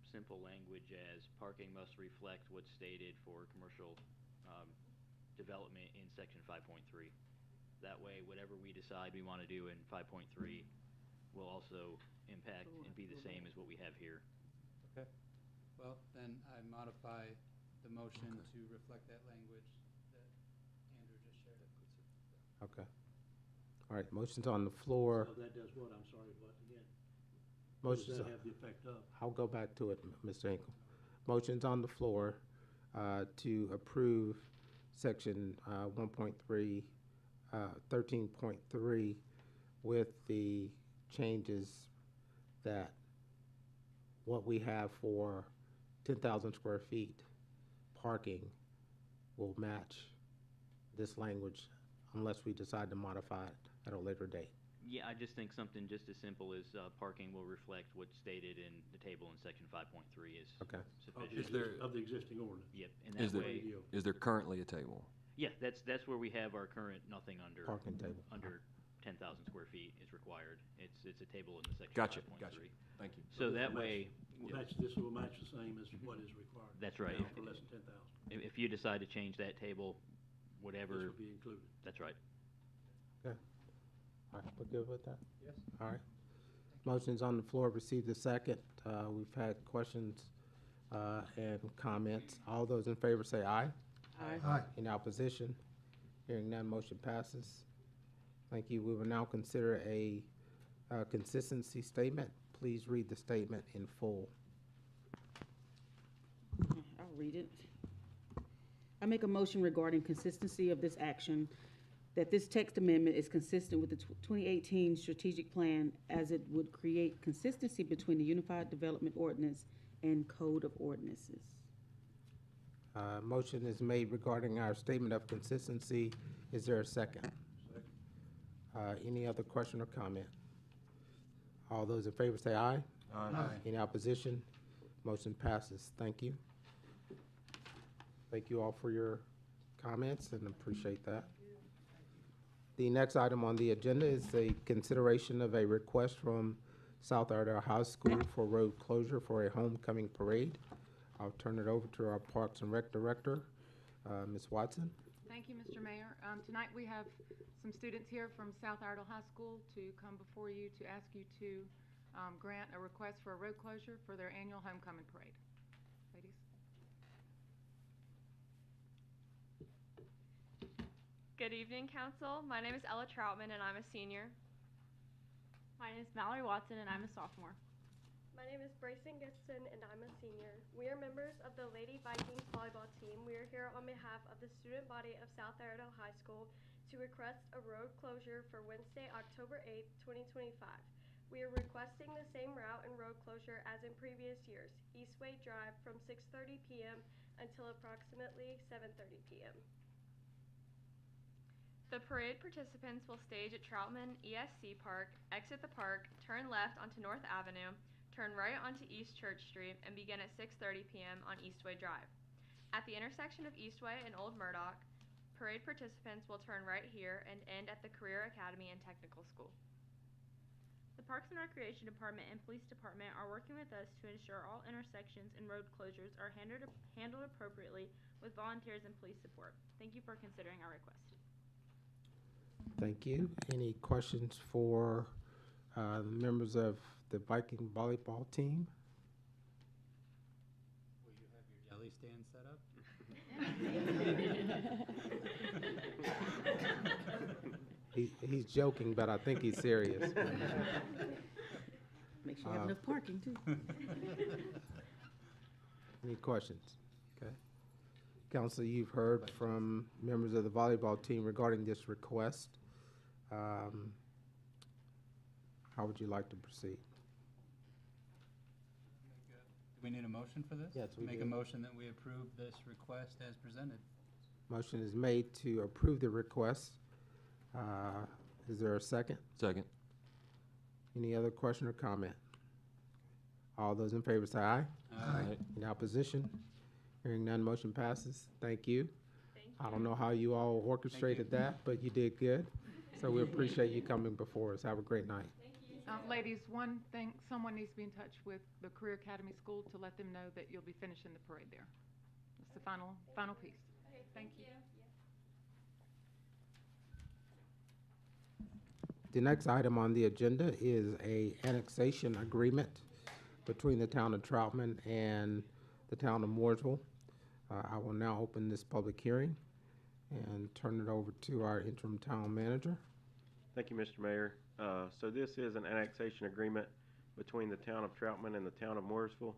simple language as parking must reflect what's stated for commercial development in section 5.3. That way, whatever we decide we want to do in 5.3 will also impact and be the same as what we have here. Okay. Well, then I modify the motion to reflect that language that Andrew just shared. Okay. All right, motion's on the floor. So that does what? I'm sorry, what, again? What does Motion's, that have the effect of? I'll go back to it, Mr. Hinkle. Motion's on the floor to approve section 1.3, 13.3 with the changes that what we have for 10,000 square feet parking will match this language unless we decide to modify it at a later date. Yeah, I just think something just as simple as parking will reflect what's stated in the table in section 5.3 is Okay. sufficient. Of the existing ordinance? Yep, and Is that there, way, is there currently a table? yeah, that's where we have our current nothing under Parking table. under 10,000 square feet is required. It's a table in the section Gotcha, 5.3. gotcha. Thank you. So that way, This will match the same as what is required. That's right. Now for less than 10,000. if you decide to change that table, whatever. This will be included. That's right. Okay. All right, we're good with that? Yes. All right. Motion's on the floor, received a second. We've had questions and comments. All those in favor say aye. Aye. In opposition? Hearing none, motion passes. Thank you. We will now consider a consistency statement. Please read the statement in full. I'll read it. I make a motion regarding consistency of this action, that this text amendment is consistent with the 2018 strategic plan as it would create consistency between the Unified Development Ordinance and Code of Ordinances. Motion is made regarding our statement of consistency. Is there a second? Any other question or comment? All those in favor say aye. Aye. Any opposition? Motion passes. Thank you. Thank you all for your comments and appreciate that. The next item on the agenda is a consideration of a request from South Iredell High School for road closure for a homecoming parade. I'll turn it over to our Parks and Rec Director, Ms. Watson. Thank you, Mr. Mayor. Tonight we have some students here from South Iredell High School to come before you to ask you to grant a request for a road closure for their annual homecoming parade. Ladies. Good evening, Council. My name is Ella Troutman, and I'm a senior. My name is Mallory Watson, and I'm a sophomore. My name is Bryson Gibson, and I'm a senior. We are members of the Lady Vikings volleyball team. We are here on behalf of the student body of South Iredell High School to request a road closure for Wednesday, October 8th, 2025. We are requesting the same route and road closure as in previous years, Eastway Drive from 6:30 p.m. until approximately 7:30 p.m. The parade participants will stage at Troutman ESC Park, exit the park, turn left onto North Avenue, turn right onto East Church Street, and begin at 6:30 p.m. on Eastway Drive. At the intersection of Eastway and Old Murdoch, parade participants will turn right here and end at the Career Academy and Technical School. The Parks and Recreation Department and Police Department are working with us to ensure all intersections and road closures are handled appropriately with volunteers and police support. Thank you for considering our request. Thank you. Any questions for the members of the Viking volleyball team? Will you have your jelly stand set up? He's joking, but I think he's serious. Make sure you have enough parking, too. Any questions? Okay. Council, you've heard from members of the volleyball team regarding this request. How would you like to proceed? Do we need a motion for this? Yes, we Make do. a motion that we approve this request as presented. Motion is made to approve the request. Is there a second? Second. Any other question or comment? All those in favor say aye. Aye. In opposition? Hearing none, motion passes. Thank you. Thank you. I don't know how you all orchestrated that, but you did good. So we appreciate you coming before us. Have a great night. Thank you. Ladies, one thing, someone needs to be in touch with the Career Academy School to let them know that you'll be finishing the parade there. It's the final piece. Okay, Thank you. The next item on the agenda is a annexation agreement between the town of Troutman and the town of Mooresville. I will now open this public hearing and turn it over to our interim town manager. Thank you, Mr. Mayor. So this is an annexation agreement between the town of Troutman and the town of Mooresville.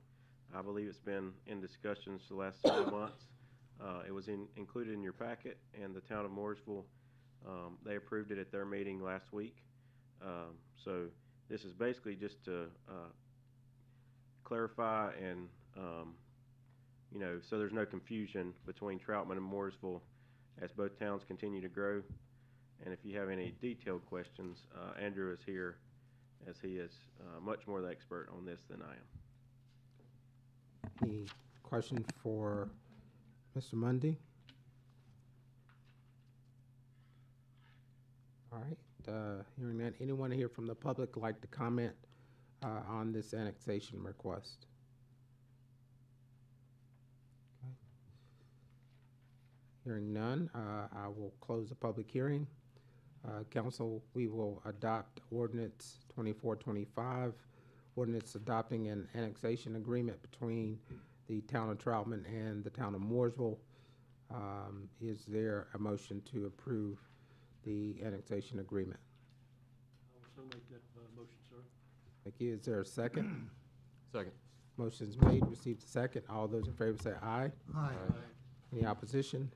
I believe it's been in discussions the last several months. It was included in your packet, and the town of Mooresville, they approved it at their meeting last week. So this is basically just to clarify and, so there's no confusion between Troutman and Mooresville as both towns continue to grow. And if you have any detailed questions, Andrew is here, as he is much more the expert on this than I am. Any questions for Mr. Mundy? All right, hearing that, anyone here from the public like to comment on this annexation request? Okay. Hearing none, I will close the public hearing. Council, we will adopt ordinance 2425, ordinance adopting an annexation agreement between the town of Troutman and the town of Mooresville. Is there a motion to approve the annexation agreement? I will so make that motion, sir. Thank you. Is there a second? Second. Motion's made, received a second. All those in favor say aye. Aye. Any opposition?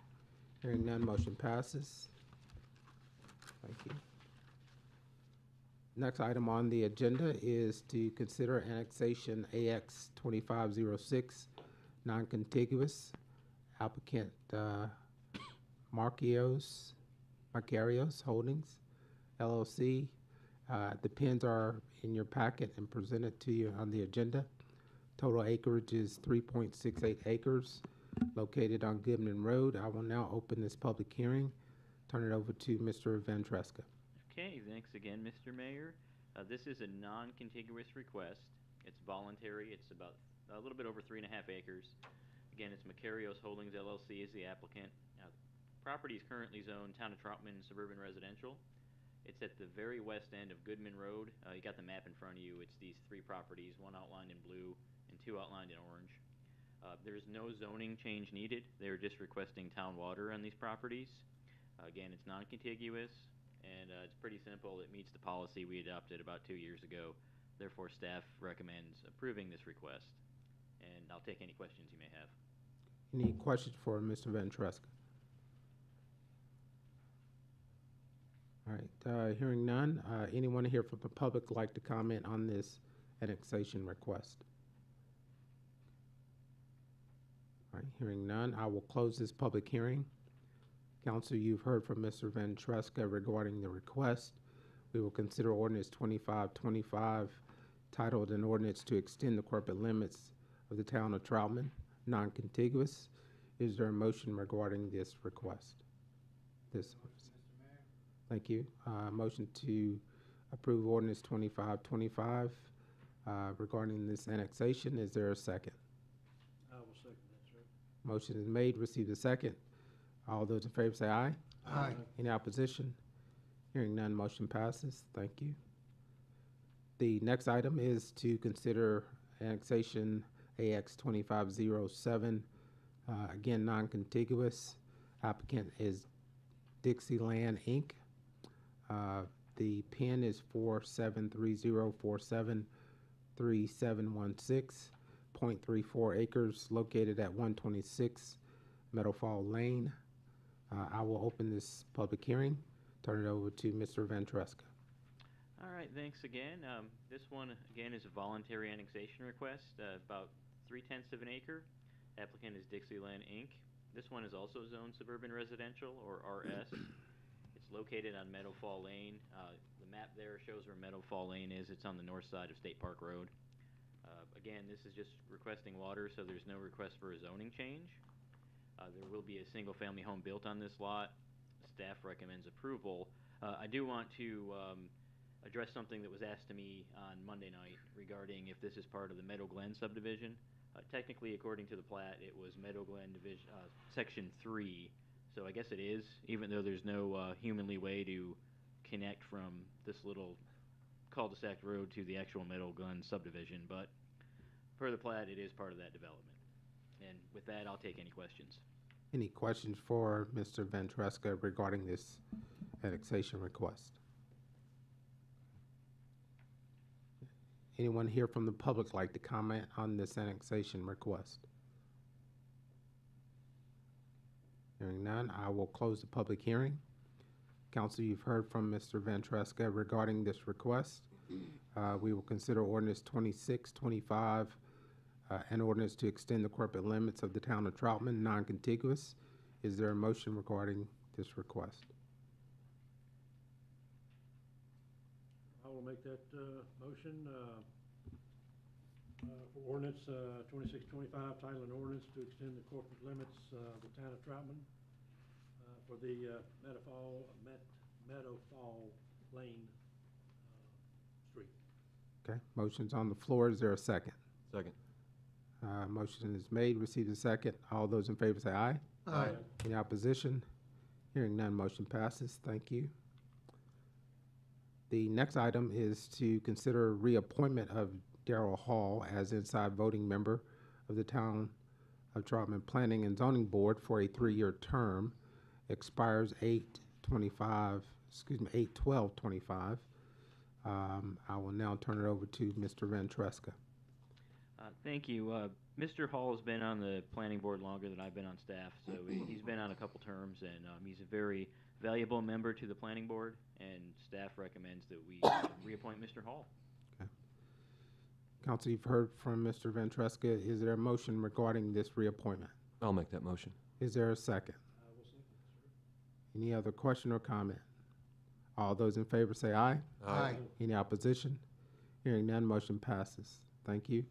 Hearing none, motion passes. Thank you. Next item on the agenda is to consider annexation AX 2506, non-contiguous, applicant Marcarios Holdings, LLC. The pins are in your packet and presented to you on the agenda. Total acreage is 3.68 acres, located on Goodman Road. I will now open this public hearing. Turn it over to Mr. Van Treska. Okay, thanks again, Mr. Mayor. This is a non-contiguous request. It's voluntary. It's about a little bit over 3.5 acres. Again, it's Macarios Holdings LLC is the applicant. Now, the property is currently zoned Town of Troutman Suburban Residential. It's at the very west end of Goodman Road. You got the map in front of you. It's these 3 properties, one outlined in blue and 2 outlined in orange. There's no zoning change needed. They're just requesting town water on these properties. Again, it's non-contiguous, and it's pretty simple. It meets the policy we adopted about 2 years ago. Therefore, staff recommends approving this request, and I'll take any questions you may have. Any questions for Mr. Van Treska? All right, hearing none. Anyone here from the public like to comment on this annexation request? All right, hearing none, I will close this public hearing. Council, you've heard from Mr. Van Treska regarding the request. We will consider ordinance 2525, titled an ordinance to extend the corporate limits of the town of Troutman, non-contiguous. Is there a motion regarding this request? Thank you. Motion to approve ordinance 2525 regarding this annexation. Is there a second? I will second that, sir. Motion is made, received a second. All those in favor say aye. Aye. Any opposition? Hearing none, motion passes. Thank you. The next item is to consider annexation AX 2507, again, non-contiguous. Applicant is Dixieland, Inc. The PIN is 4730473716, 0.34 acres, located at 126 Meadowfall Lane. I will open this public hearing. Turn it over to Mr. Van Treska. All right, thanks again. This one, again, is a voluntary annexation request, about 0.3 of an acre. Applicant is Dixieland, Inc. This one is also zoned suburban residential, or RS. It's located on Meadowfall Lane. The map there shows where Meadowfall Lane is. It's on the north side of State Park Road. Again, this is just requesting water, so there's no request for a zoning change. There will be a single-family home built on this lot. Staff recommends approval. I do want to address something that was asked to me on Monday night regarding if this is part of the Meadow Glen subdivision. Technically, according to the plat, it was Meadow Glen Division, Section 3, so I guess it is, even though there's no humanly way to connect from this little cul-de-sac road to the actual Meadow Glen subdivision, but per the plat, it is part of that development. And with that, I'll take any questions. Any questions for Mr. Van Treska regarding this annexation request? Anyone here from the public like to comment on this annexation request? Hearing none, I will close the public hearing. Council, you've heard from Mr. Van Treska regarding this request. We will consider ordinance 2625, an ordinance to extend the corporate limits of the town of Troutman, non-contiguous. Is there a motion regarding this request? I will make that motion for ordinance 2625, title and ordinance to extend the corporate limits of the town of Troutman for the Meadowfall Lane street. Okay, motion's on the floor. Is there a second? Second. Motion is made, received and second. All those in favor say aye. Aye. Any opposition? Hearing none, motion passes. Thank you. The next item is to consider reappointment of Darrell Hall as inside voting member of the Town of Troutman Planning and Zoning Board for a 3-year term, expires 8/12/25. I will now turn it over to Mr. Ventresca. Thank you. Mr. Hall has been on the planning board longer than I've been on staff, so he's been on a couple terms, and he's a very valuable member to the planning board, and staff recommends that we reappoint Mr. Hall. Okay. Council, you've heard from Mr. Ventresca. Is there a motion regarding this reappointment? I'll make that motion. Is there a second? I will second, sir. Any other question or comment? All those in favor say aye. Aye. Any opposition? Hearing none, motion passes. Thank you.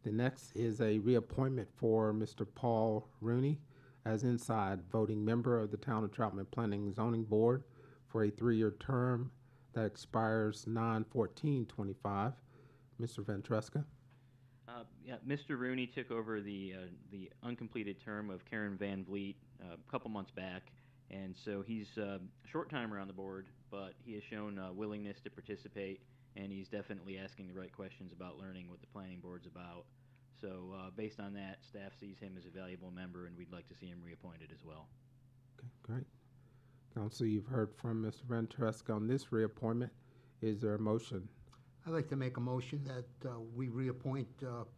The next is a reappointment for Mr. Paul Rooney as inside voting member of the Town of Troutman Planning and Zoning Board for a 3-year term that expires 9/14/25. Mr. Ventresca. Yeah, Mr. Rooney took over the uncompleted term of Karen Van Vliet a couple months back, and so he's a short timer on the board, but he has shown willingness to participate, and he's definitely asking the right questions about learning what the planning board's about. So based on that, staff sees him as a valuable member, and we'd like to see him reappointed as well. Okay, great. Council, you've heard from Mr. Ventresca on this reappointment. Is there a motion? I'd like to make a motion that we reappoint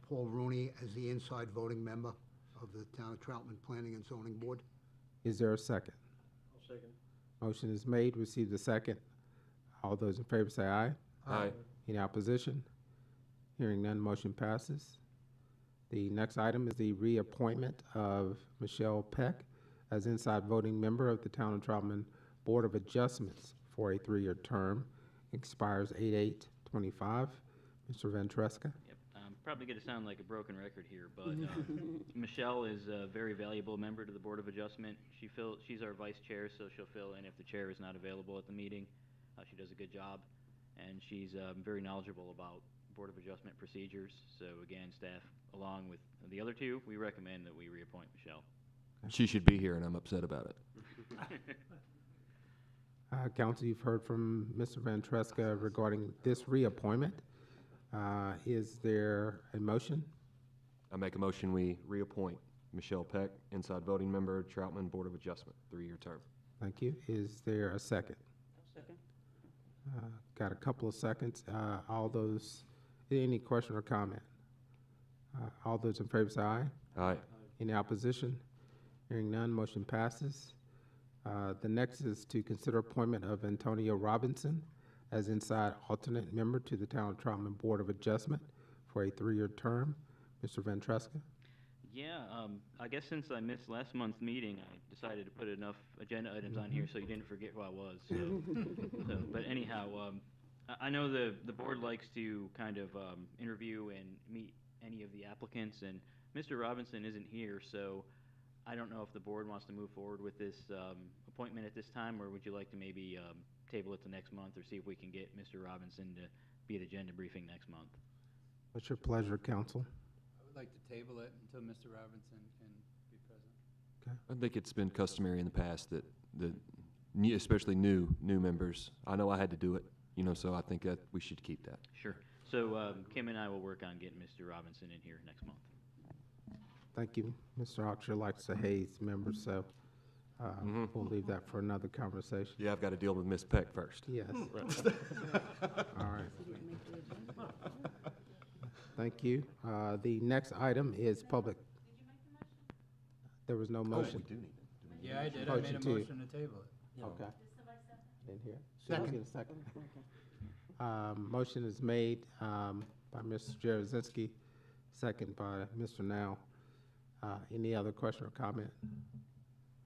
Paul Rooney as the inside voting member of the Town of Troutman Planning and Zoning Board. Is there a second? I'll second. Motion is made, received a second. All those in favor say aye. Aye. Any opposition? Hearing none, motion passes. The next item is the reappointment of Michelle Peck as inside voting member of the Town of Troutman Board of Adjustments for a 3-year term, expires 8/8/25. Mr. Ventresca. Yep. Probably going to sound like a broken record here, but Michelle is a very valuable member to the Board of Adjustment. She's our vice chair, so she'll fill in if the chair is not available at the meeting. She does a good job, and she's very knowledgeable about Board of Adjustment procedures. So again, staff, along with the other two, we recommend that we reappoint Michelle. She should be here, and I'm upset about it. Council, you've heard from Mr. Ventresca regarding this reappointment. Is there a motion? I make a motion we reappoint Michelle Peck, inside voting member, Troutman Board of Adjustment, 3-year term. Thank you. Is there a second? Second. Got a couple of seconds. All those, any question or comment? All those in favor say aye. Aye. Any opposition? Hearing none, motion passes. The next is to consider appointment of Antonio Robinson as inside alternate member to the Town of Troutman Board of Adjustment for a 3-year term. Mr. Ventresca? Yeah, I guess since I missed last month's meeting, I decided to put enough agenda items on here so you didn't forget who I was. But anyhow, I know the board likes to kind of interview and meet any of the applicants, and Mr. Robinson isn't here, so I don't know if the board wants to move forward with this appointment at this time, or would you like to maybe table it to next month, or see if we can get Mr. Robinson to be at agenda briefing next month? What's your pleasure, council? I would like to table it until Mr. Robinson can be present. Okay. I think it's been customary in the past that especially new members, I know I had to do it, so I think that we should keep that. Sure. So Kim and I will work on getting Mr. Robinson in here next month. Thank you. Mr. Oxer likes to haze members, so we'll leave that for another conversation. Yeah, I've got to deal with Ms. Peck first. Yes. All right. Thank you. The next item is public. There was no motion. Yeah, I did. I Motion made a to- motion to table it. Okay. Didn't hear. Second. Get a second. Motion is made by Mr. Jarozinski, second by Mr. Now. Any other question or comment?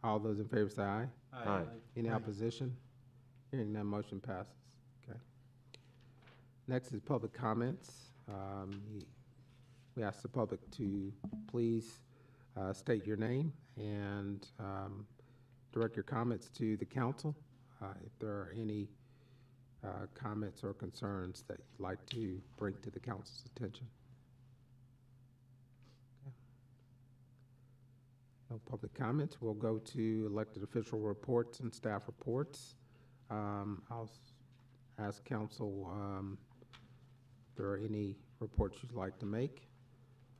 All those in favor say aye. Aye. Any opposition? Hearing none, motion passes. Okay. Next is public comments. We ask the public to please state your name and direct your comments to the council. If there are any comments or concerns that you'd like to bring to the council's attention. No public comments. We'll go to elected official reports and staff reports. I'll ask council if there are any reports you'd like to make.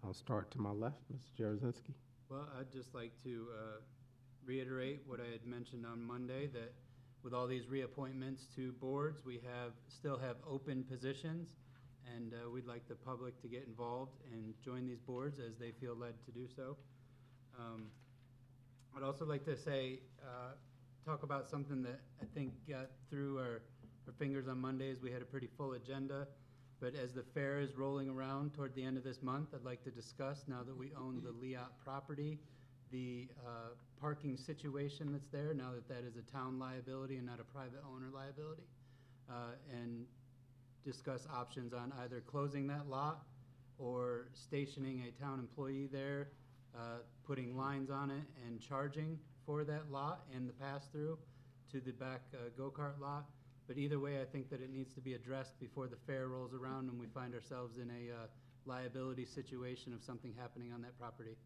I'll start to my left, Mr. Jarozinski. Well, I'd just like to reiterate what I had mentioned on Monday, that with all these reappointments to boards, we still have open positions, and we'd like the public to get involved and join these boards as they feel led to do so. I'd also like to say, talk about something that I think got through our fingers on Mondays. We had a pretty full agenda, but as the fair is rolling around toward the end of this month, I'd like to discuss, now that we own the Liat property, the parking situation that's there, now that that is a town liability and not a private owner liability, and discuss options on either closing that lot or stationing a town employee there, putting lines on it and charging for that lot and the pass-through to the back go-kart lot. But either way, I think that it needs to be addressed before the fair rolls around and we find ourselves in a liability situation of something happening on that property.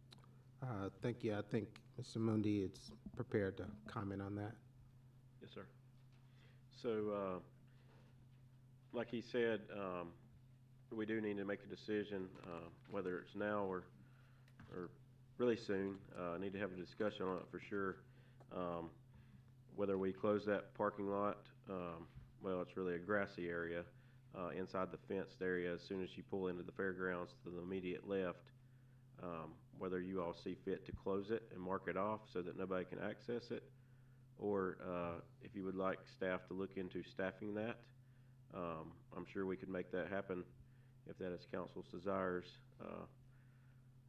Thank you. I think Mr. Mundi is prepared to comment on that. Yes, sir. So, like he said, we do need to make a decision, whether it's now or really soon. Need to have a discussion on it for sure. Whether we close that parking lot, well, it's really a grassy area inside the fenced area as soon as you pull into the fairgrounds to the immediate left. Whether you all see fit to close it and mark it off so that nobody can access it, or if you would like staff to look into staffing that, I'm sure we could make that happen if that is council's desires.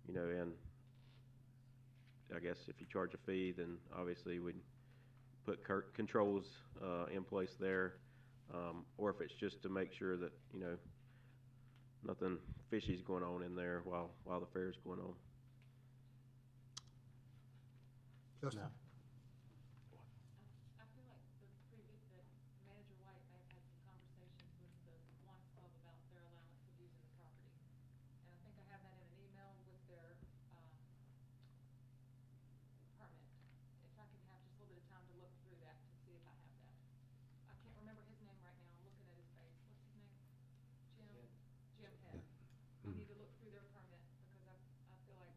You know, and I guess if you charge a fee, then obviously we'd put controls in place there, or if it's just to make sure that, you know, nothing fishy's going on in there while the fair's going on. Justin? I feel like that Manager White may have had some conversations with the Lions Club about their allowance of using the property. And I think I have that in an email with their permit. If I could have just a little bit of time to look through that to see if I have that. I can't remember his name right now. I'm looking at his face. What's his name? Jim Head. I need to look through their permit because I feel like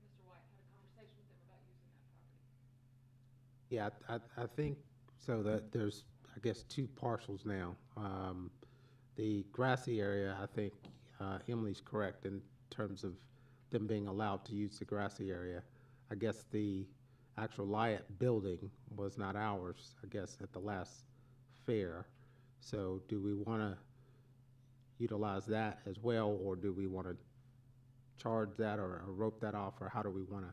Mr. White had a conversation with them about using that property. Yeah, I think so that there's, I guess, two parcels now. The grassy area, I think Emily's correct in terms of them being allowed to use the grassy area. I guess the actual Liat building was not ours, I guess, at the last fair. So do we want to utilize that as well, or do we want to charge that or rope that off, or how do we want to?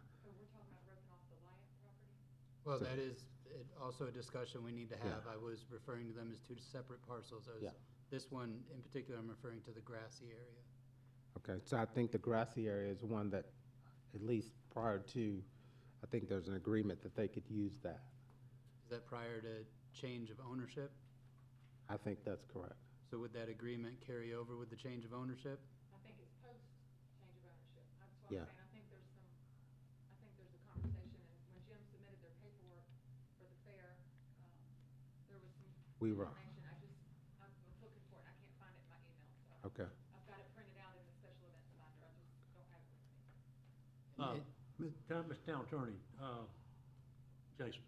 Well, that is also a discussion we need to have. I was referring to them as two separate parcels. This one in particular, I'm referring to the grassy area. Okay, so I think the grassy area is one that, at least prior to, I think there's an agreement that they could use that. Is that prior to change of ownership? I think that's correct. So would that agreement carry over with the change of ownership? I think it's post change of ownership. That's what I'm saying. I think there's a conversation, and when Jim submitted their paperwork for the fair, there was some information. I was looking for it. I can't find it in my email. So Okay. I've got it printed out in the special events binder. I just don't have it with me. Mr. Town Attorney, Jason,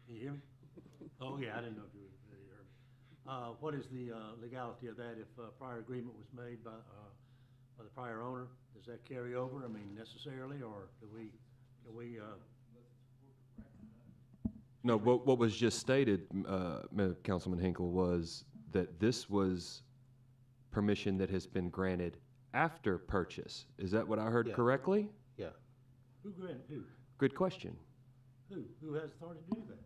can you hear me? Oh, yeah, I didn't know if you heard me. What is the legality of that if a prior agreement was made by the prior owner? Does that carry over, I mean, necessarily, or can we No, what was just stated, Councilman Hinkle, was that this was permission that has been granted after purchase. Is that what I heard correctly? Yeah. Who granted who? Good question. Who has authority to do that?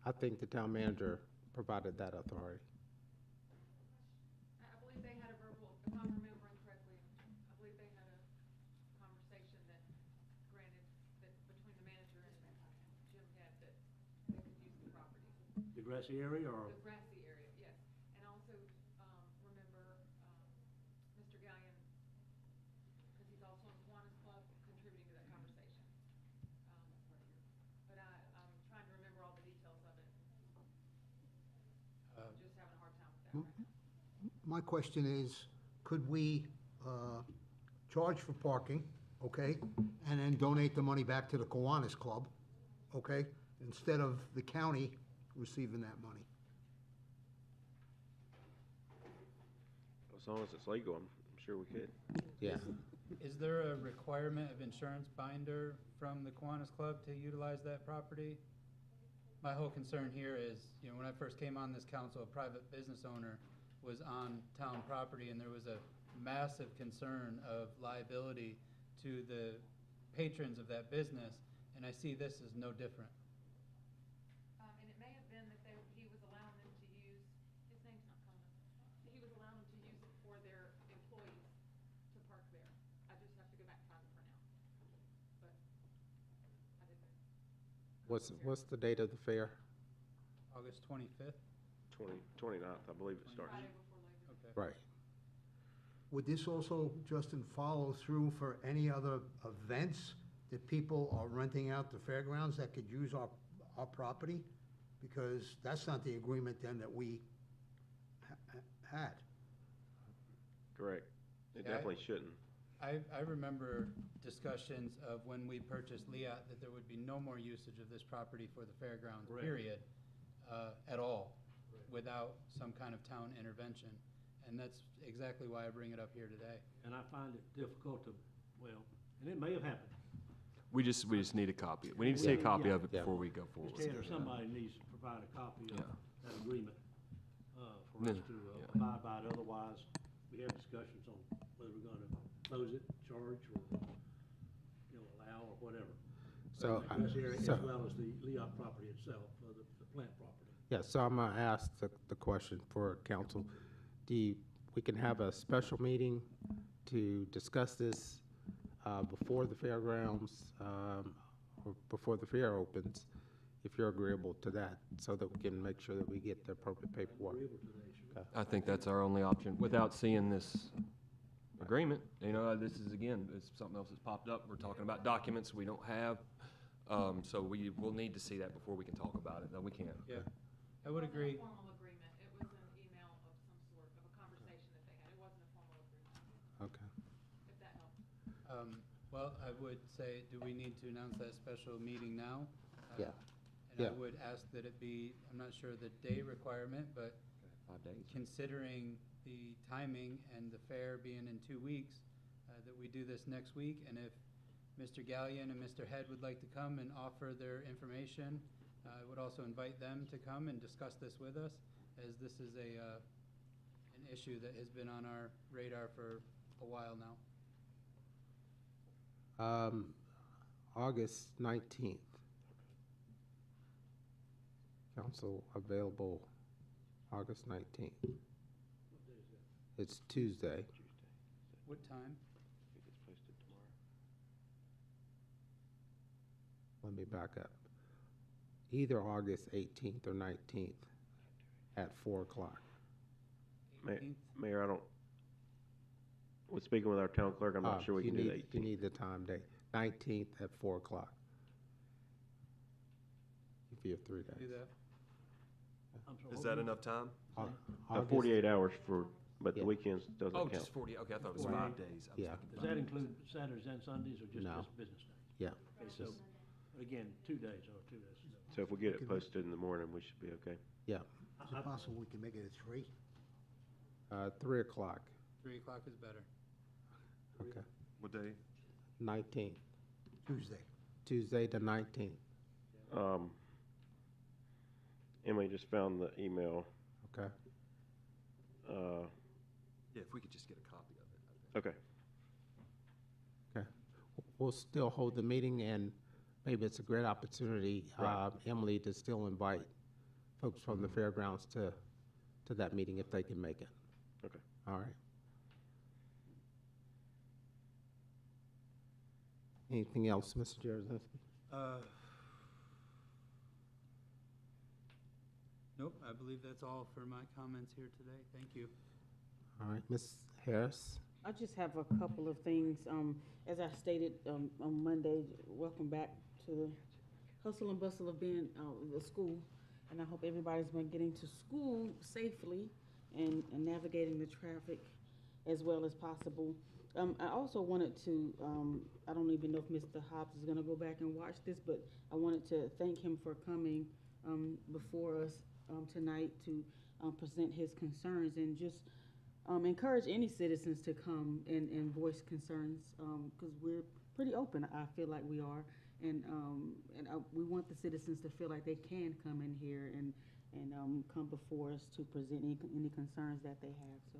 I think the town manager provided that authority. I believe they had a verbal, if I'm remembering correctly, I believe they had a conversation that granted, that between the manager and Jim Head, that they could use the property. The grassy area or? The grassy area, yes. And also, remember, Mr. Gallion, because he's also in Kiwanis Club, contributing to that conversation. my question is, could we charge for parking, okay, and then donate the money back to the Kiwanis Club, okay, instead of the county receiving that money? As long as it's legal, I'm sure we could. Yeah. Is there a requirement of insurance binder from the Kiwanis Club to utilize that property? My whole concern here is, you know, when I first came on this council, a private business owner was on town property, and there was a massive concern of liability to the patrons of that business, and I see this as no different. And it may have been that he was allowing them to use, his name's not coming, he was allowing them to use it for their employees to park there. I just have to go back and find the printout. But I did that. What's the date of the fair? August 25th? 29th, I believe it starts. Friday before Labor Day. Okay. Right. Would this also, Justin, follow through for any other events that people are renting out the fairgrounds that could use our property? Because that's not the agreement then that we had. Correct. It Yeah, definitely shouldn't. I remember discussions of when we purchased Liat, that there would be no more usage of this property for the fairgrounds, Correct. period, at all, without some kind of town intervention. And that's exactly why I bring it up here today. And I find it difficult to, well, and it may have happened. We just need a copy. We need to see a copy of it Yeah. before we go forward. Mr. Ted or somebody needs to provide a copy of Yeah. that agreement, for Yeah, us to yeah. abide by it. Otherwise, we have discussions on whether we're gonna close it, charge, or, you know, allow, or whatever. So, This area, so- as well as the Leop property itself, the plant property. Yeah, so I'm gonna ask the question for council. We can have a special meeting to discuss this before the fairgrounds, or before the fair opens, if you're agreeable to that, so that we can make sure that we get the appropriate paperwork. Agreeable to that, sure. Okay. I think that's our only option, without seeing this agreement. You know, this is, again, it's something else that's popped up. We're talking about documents we don't have. So we will need to see that before we can talk about it. No, we can't. Yeah, I would agree. It wasn't a formal agreement, it was an email of some sort, of a conversation that they had, it wasn't a formal agreement, Okay. if that helps. Well, I would say, do we need to announce that special meeting now? Yeah. And I Yeah. would ask that it be, I'm not sure the day requirement, but 5 days. considering the timing and the fair being in 2 weeks, that we do this next week. And if Mr. Gallion and Mr. Head would like to come and offer their information, I would also invite them to come and discuss this with us, as this is an issue that has been on our radar for a while now. August 19th. Council available August 19th. What day is that? It's Tuesday. What time? It gets posted tomorrow. Let me back up. Either August 18th or 19th at 4 o'clock. 18th? Mayor, I don't, with speaking with our town clerk, I'm not sure we You can do the need- 18th. You need the time date. 19th at 4 o'clock. If you have 3 days. Do that? I'm sorry, Is what that was it? enough time? August- 48 hours but the Yeah. weekends doesn't Oh, count. just 40, okay, I thought it was Right. 5 days. I was Yeah. thinking Does that include Saturdays and Sundays, or just No. business days? Yeah. Okay, so, again, 2 days, or 2 days. So if we get it posted in the morning, we should be okay. Yeah. Is it possible we can make it at 3? 3 o'clock. 3 o'clock is better. Okay. What day? 19th. Tuesday. Tuesday the 19th. Emily just found the email. Okay. Yeah, if we could just get a copy of it, I think. Okay. Okay. We'll still hold the meeting, and maybe it's a great opportunity, Right. Emily, to still invite folks from the fairgrounds to that meeting if they can make it. Okay. All right. Anything else, Mr. Jaruzelski? Nope, I believe that's all for my comments here today. Thank you. All right, Ms. Harris? I just have a couple of things. As I stated on Monday, welcome back to the hustle and bustle of being the school. And I hope everybody's been getting to school safely and navigating the traffic as well as possible. I also wanted to, I don't even know if Mr. Hobbs is gonna go back and watch this, but I wanted to thank him for coming before us tonight to present his concerns, and just encourage any citizens to come and voice concerns, because we're pretty open, I feel like we are, and we want the citizens to feel like they can come in here and come before us to present any concerns that they have. So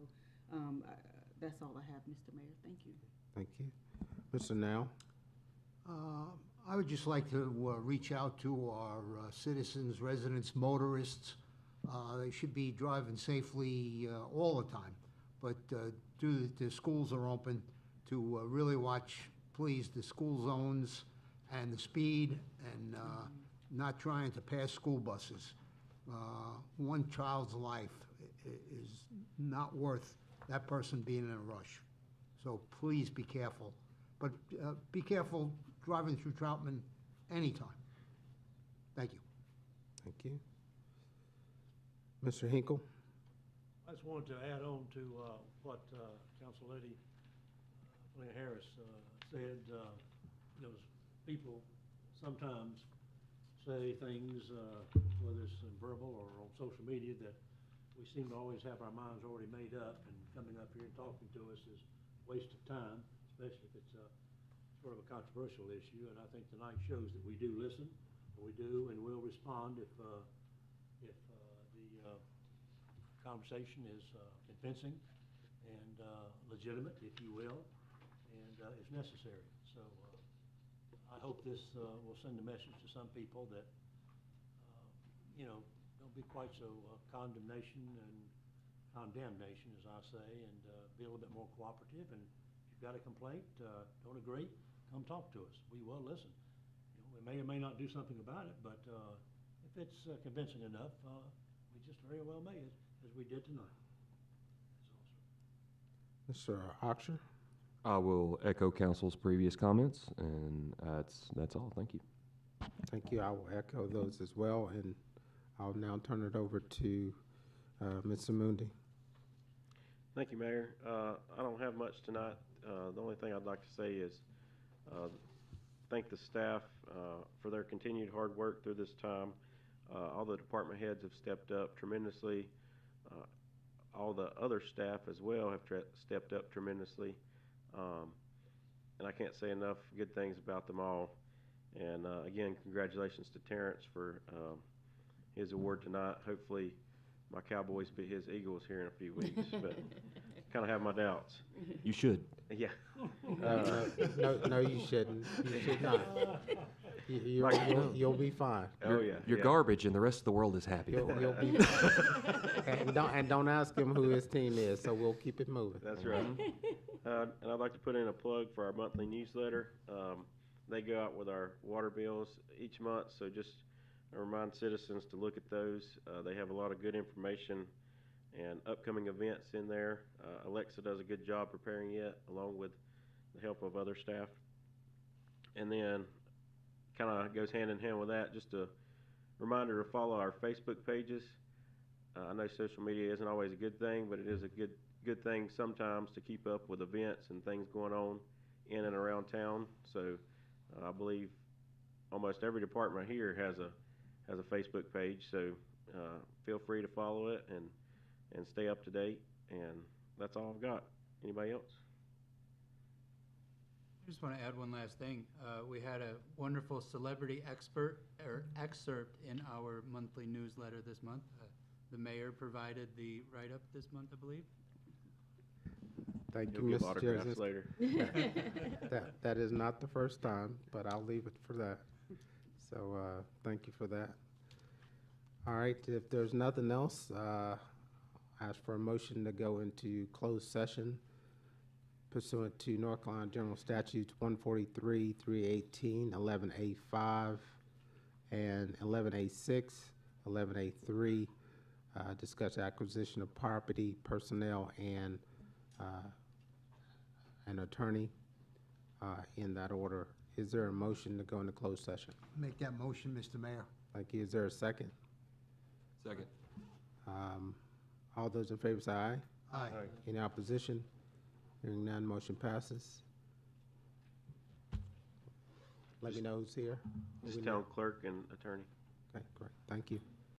that's all I have, Mr. Mayor. Thank you. Thank you. Mr. Now? I would just like to reach out to our citizens, residents, motorists. They should be driving safely all the time, but due to the schools are open, to really watch, please, the school zones and the speed, and not trying to pass school buses. One child's life is not worth that person being in a rush. So please be careful. But be careful driving through Troutman anytime. Thank you. Thank you. Mr. Hinkle? I just wanted to add on to what Council Lady Lynn Harris said. People sometimes say things, whether it's verbal or on social media, that we seem to always have our minds already made up, and coming up here and talking to us is a waste of time, especially if it's sort of a controversial issue. And I think tonight shows that we do listen, and we do and will respond if the conversation is convincing and legitimate, if you will, and is necessary. So I hope this will send a message to some people that, don't be quite so condemnation and condemnation, as I say, and be a little bit more cooperative. And if you've got a complaint, don't agree, come talk to us. We will listen. We may or may not do something about it, but if it's convincing enough, we just very well may, as we did tonight. Mr. Oxer? I will echo council's previous comments, and that's all. Thank you. Thank you. I will echo those as well, and I'll now turn it over to Mr. Mundi. Thank you, Mayor. I don't have much tonight. The only thing I'd like to say is thank the staff for their continued hard work through this time. All the department heads have stepped up tremendously. All the other staff as well have stepped up tremendously. And I can't say enough good things about them all. And again, congratulations to Terrence for his award tonight. Hopefully my Cowboys beat his Eagles here in a few weeks, but kind of have my doubts. You should. Yeah. No, you shouldn't. You should not. You'll be fine. Oh yeah. You're garbage, and the rest of the world is happy for You'll it. be fine. And don't ask him who his team is, so we'll keep it moving. That's right. And I'd like to put in a plug for our monthly newsletter. They go out with our water bills each month, so just remind citizens to look at those. They have a lot of good information and upcoming events in there. Alexa does a good job preparing it, along with the help of other staff. And then, kind of goes hand in hand with that, just a reminder to follow our Facebook pages. I know social media isn't always a good thing, but it is a good thing sometimes to keep up with events and things going on in and around town. So I believe almost every department here has a Facebook page. So feel free to follow it and stay up to date. And that's all I've got. Anybody else? I just want to add one last thing. We had a wonderful celebrity excerpt in our monthly newsletter this month. The mayor provided the write-up this month, I believe. Thank you, You'll give Mr. autographs Joseph. later. That is not the first time, but I'll leave it for that. So thank you for that. All right, if there's nothing else, ask for a motion to go into closed session pursuant to North Carolina General Statutes 143, 318, 11A5, and 11A6, 11A3, discuss acquisition of property, personnel, and an attorney in that order. Is there a motion to go into closed session? Make that motion, Mr. Mayor. Thank you. Is there a second? Second. All those in favor say aye. Aye. Any opposition? Hearing none, motion passes. Let me know who's here. Who Just we town know. clerk and attorney. Okay, great, thank you.